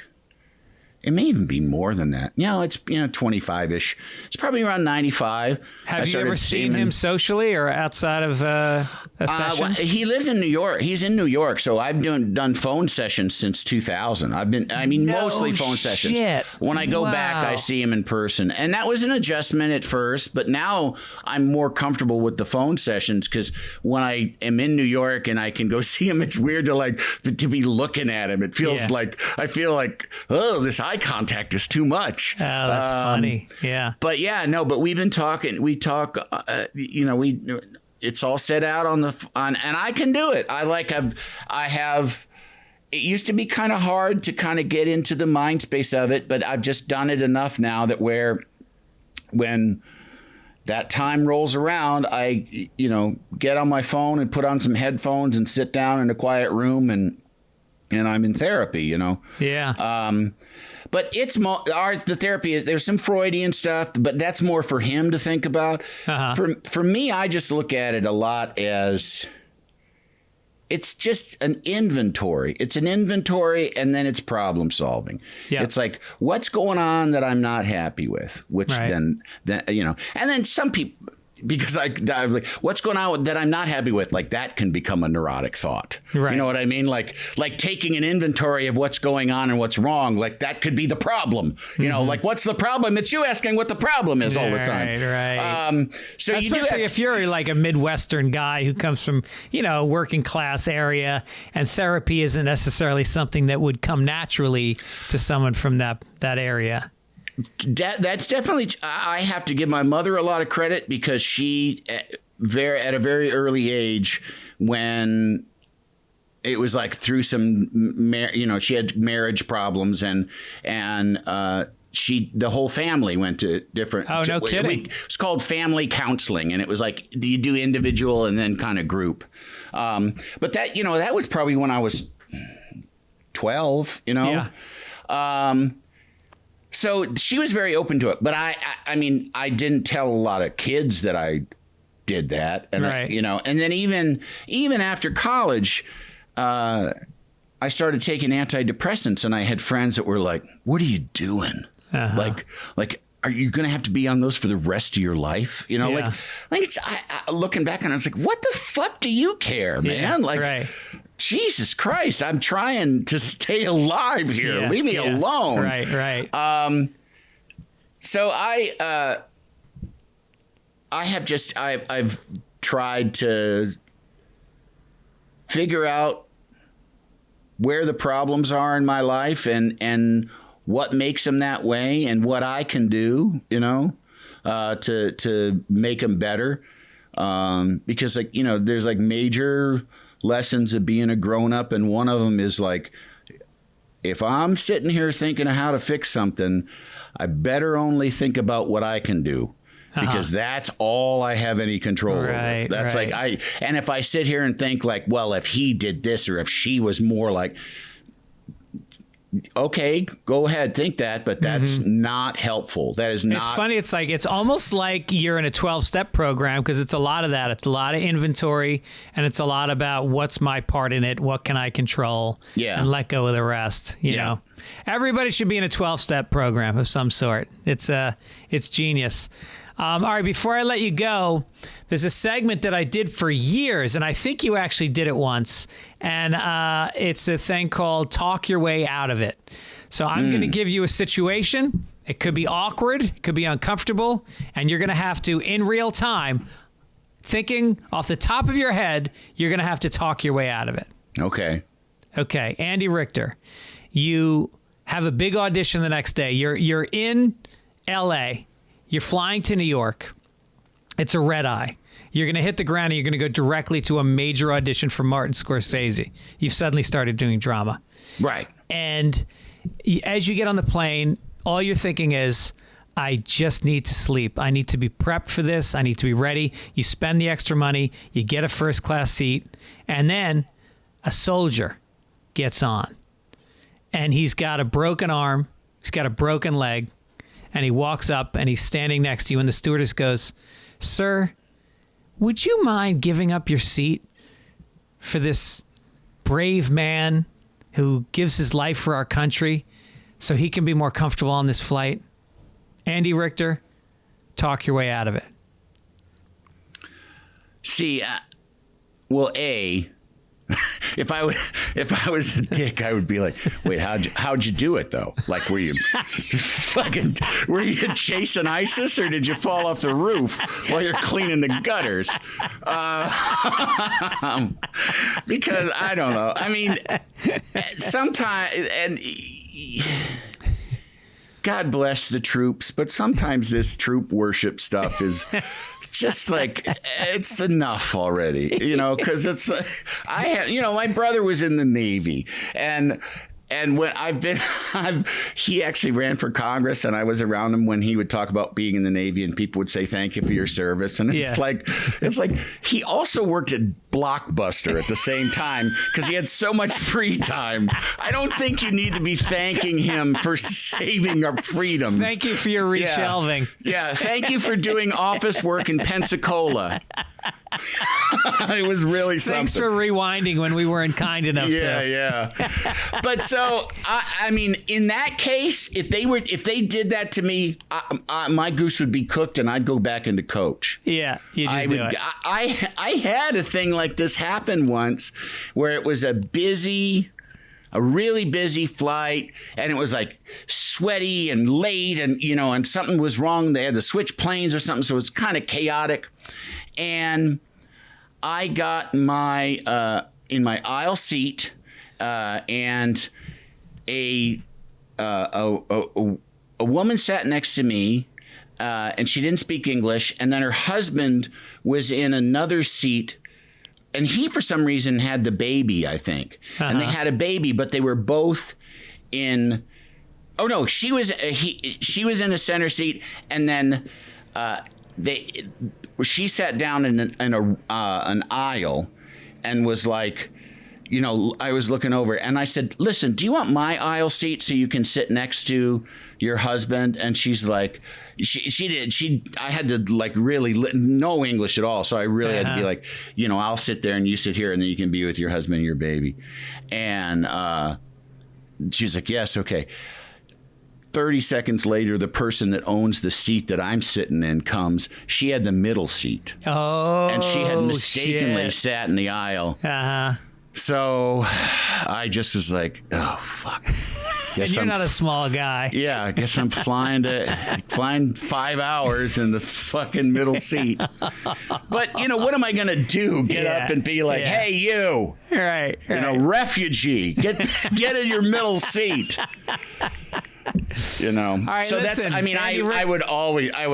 it may even be more than that. It's 25-ish. It's probably around 95. Have you ever seen him socially or outside of a session? Well, he lives in New York. He's in New York, so I've done phone sessions since 2000. Mostly phone sessions. When I go back, I see him in person, and that was an adjustment at first. But now I'm more comfortable with the phone sessions because when I am in New York and I can go see him, it's weird to be looking at him. It feels like I feel like, oh, this eye contact is too much. Oh, that's funny. Yeah. But but we've been talking. We talk. It's all set out on and I can do it. I have. It used to be kind of hard to kind of get into the mind space of it, but I've just done it enough now that when that time rolls around, I get on my phone and put on some headphones and sit down in a quiet room and I'm in therapy. Yeah. But it's the therapy. There's some Freudian stuff, but that's more for him to think about. For me, I just look at it a lot as it's just an inventory. It's an inventory, and then it's problem solving. Yeah. It's like, what's going on that I'm not happy with? Which then and then some people. Because I like, what's going on that I'm not happy with? Like that can become a neurotic thought. Right. You know what I mean? Like taking an inventory of what's going on and what's wrong. Like that could be the problem. Like what's the problem? It's you asking what the problem is all the time. Right. So especially if you're like a Midwestern guy who comes from working class area, and therapy isn't necessarily something that would come naturally to someone from that area. That's definitely. I have to give my mother a lot of credit because she, at a very early age, when it was like through some, she had marriage problems and the whole family went to different. Oh, no kidding! It's called family counseling, and it was like you do individual and then kind of group. But that that was probably when I was 12. Yeah. So she was very open to it, but I mean, I didn't tell a lot of kids that I did that. And right. and then even after college, I started taking antidepressants, and I had friends that were like, "What are you doing? Like, are you going to have to be on those for the rest of your life?" Like it's, looking back on it, I was like, "What the fuck do you care, man?" Like, Jesus Christ, I'm trying to stay alive here. Leave me alone. Right. So I've tried to figure out where the problems are in my life and what makes them that way and what I can do, to make them better. Because there's like major lessons of being a grown up. And one of them is like, if I'm sitting here thinking of how to fix something, I better only think about what I can do. Because that's all I have any control over. That's like and if I sit here and think like, well, if he did this or if she was more like, okay, go ahead, think that, but that's not helpful. That is not. It's funny. It's like, it's almost like you're in a 12-step program, because it's a lot of that. It's a lot of inventory, and it's a lot about what's my part in it, what can I control, and let go of the rest. You know, everybody should be in a 12-step program of some sort. It's genius. All right, before I let you go, there's a segment that I did for years, and I think you actually did it once, and it's a thing called Talk Your Way Out of It. So I'm going to give you a situation. It could be awkward, it could be uncomfortable, and you're going to have to, in real time, thinking off the top of your head, you're going to have to talk your way out of it. Okay. Okay, Andy Richter, you have a big audition the next day. You're in L.A., you're flying to New York. It's a red eye. You're going to hit the ground and you're going to go directly to a major audition for Martin Scorsese. You've suddenly started doing drama. Right. And as you get on the plane, all you're thinking is, I just need to sleep. I need to be prepped for this. I need to be ready. You spend the extra money. You get a first class seat. And then a soldier gets on. And he's got a broken arm. He's got a broken leg. And he walks up and he's standing next to you, and the stewardess goes, "Sir, would you mind giving up your seat for this brave man who gives his life for our country so he can be more comfortable on this flight?" Andy Richter, talk your way out of it. See, if I was a dick, I would be like, wait, how'd you do it though? Like, were you chasing ISIS, or did you fall off the roof while you're cleaning the gutters? Because I don't know. I mean, sometimes, and God bless the troops, but sometimes this troop worship stuff is just like, it's enough already, because it's, my brother was in the Navy, and when he actually ran for Congress, and I was around him when he would talk about being in the Navy, and people would say, "Thank you for your service." And it's like he also worked at Blockbuster at the same time because he had so much free time. I don't think you need to be thanking him for saving our freedoms. Thank you for your reshelving. Yeah. Thank you for doing office work in Pensacola. It was really something. Thanks for rewinding when we weren't kind enough to. Yeah. But so, I mean, in that case, if they did that to me, my goose would be cooked and I'd go back into coach. Yeah, you just do it. I had a thing like this happen once where it was a really busy flight, and it was like sweaty and late, and and something was wrong. They had to switch planes or something, so it was kind of chaotic. And I got my in my aisle seat, and a woman sat next to me, and she didn't speak English. And then her husband was in another seat, and he for some reason had the baby, I think. And they had a baby, but they were both in. Oh no, she was in a center seat, and then she sat down in an aisle, and was like, I was looking over and I said, listen, do you want my aisle seat so you can sit next to your husband? And she's like, I had to like really no English at all. So I really had to be like, I'll sit there and you sit here and then you can be with your husband and your baby. And she's like, yes, okay. 30 seconds later, the person that owns the seat that I'm sitting in comes. She had the middle seat. Oh, and she had mistakenly sat in the aisle. Uh-huh. So I just was like, oh, fuck. And you're not a small guy. Yeah, I guess I'm flying 5 hours in the fucking middle seat. But, what am I going to do? Get up and be like, hey, you. Right. Refugee. Get in your middle seat. All right, so listen, that's, I would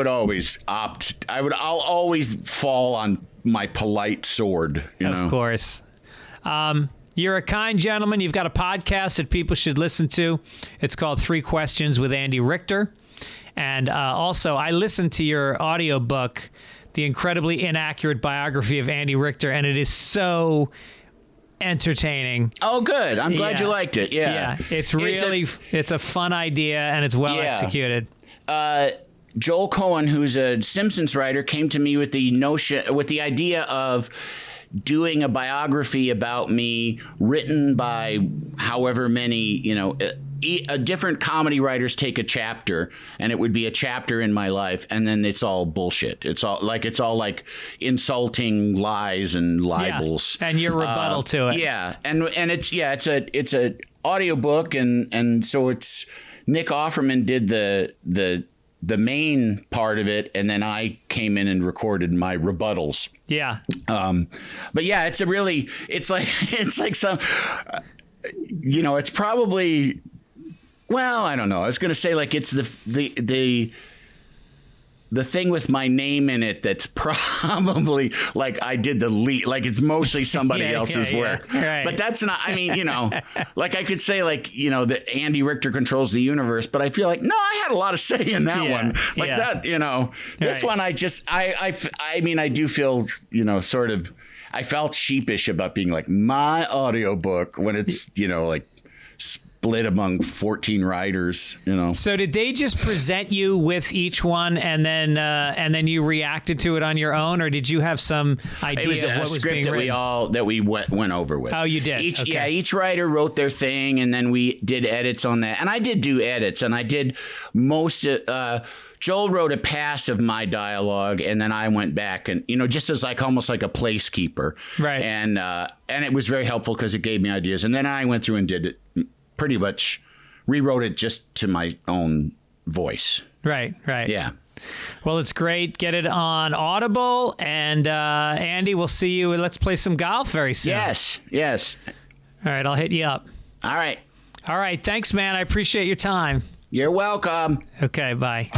always opt. I'll always fall on my polite sword, Of course. You're a kind gentleman. You've got a podcast that people should listen to. It's called 3 Questions with Andy Richter. And also, I listened to your audiobook, The Incredibly Inaccurate Biography of Andy Richter, and it is so entertaining. Oh, good. I'm glad you liked it. Yeah. It's really, it's a fun idea, and it's well executed. Joel Cohen, who's a Simpsons writer, came to me with the idea of doing a biography about me written by however many, different comedy writers take a chapter, and it would be a chapter in my life, and then it's all bullshit. It's all like insulting lies and libels. Yeah. And your rebuttal to it. Yeah. And it's a audiobook, and so it's Nick Offerman did the main part of it, and then I came in and recorded my rebuttals. Yeah. But yeah, it's like some, it's probably, well, I don't know. I was going to say like it's the thing with my name in it that's probably like I did the lead, like it's mostly somebody else's work. Right. But that's not, like I could say like, that Andy Richter controls the universe, but I feel like, no, I had a lot of say in that one. Like that, this one, I do feel, sort of, I felt sheepish about being like my audiobook when it's, like split among 14 writers, So did they just present you with each one and then you reacted to it on your own, or did you have some idea of what was being written? That we went over with. Oh, you did? Each writer wrote their thing, and then we did edits on that. And I did do edits, and I did most of Joel wrote a pass of my dialogue, and then I went back and, just as like almost like a placekeeper. Right. And it was very helpful because it gave me ideas. And then I went through and did it, pretty much rewrote it just to my own voice. Right. Yeah. Well, it's great. Get it on Audible. And Andy, we'll see you. Let's play some golf very soon. Yes. All right. I'll hit you up. All right. Thanks, man. I appreciate your time. You're welcome. Okay. Bye.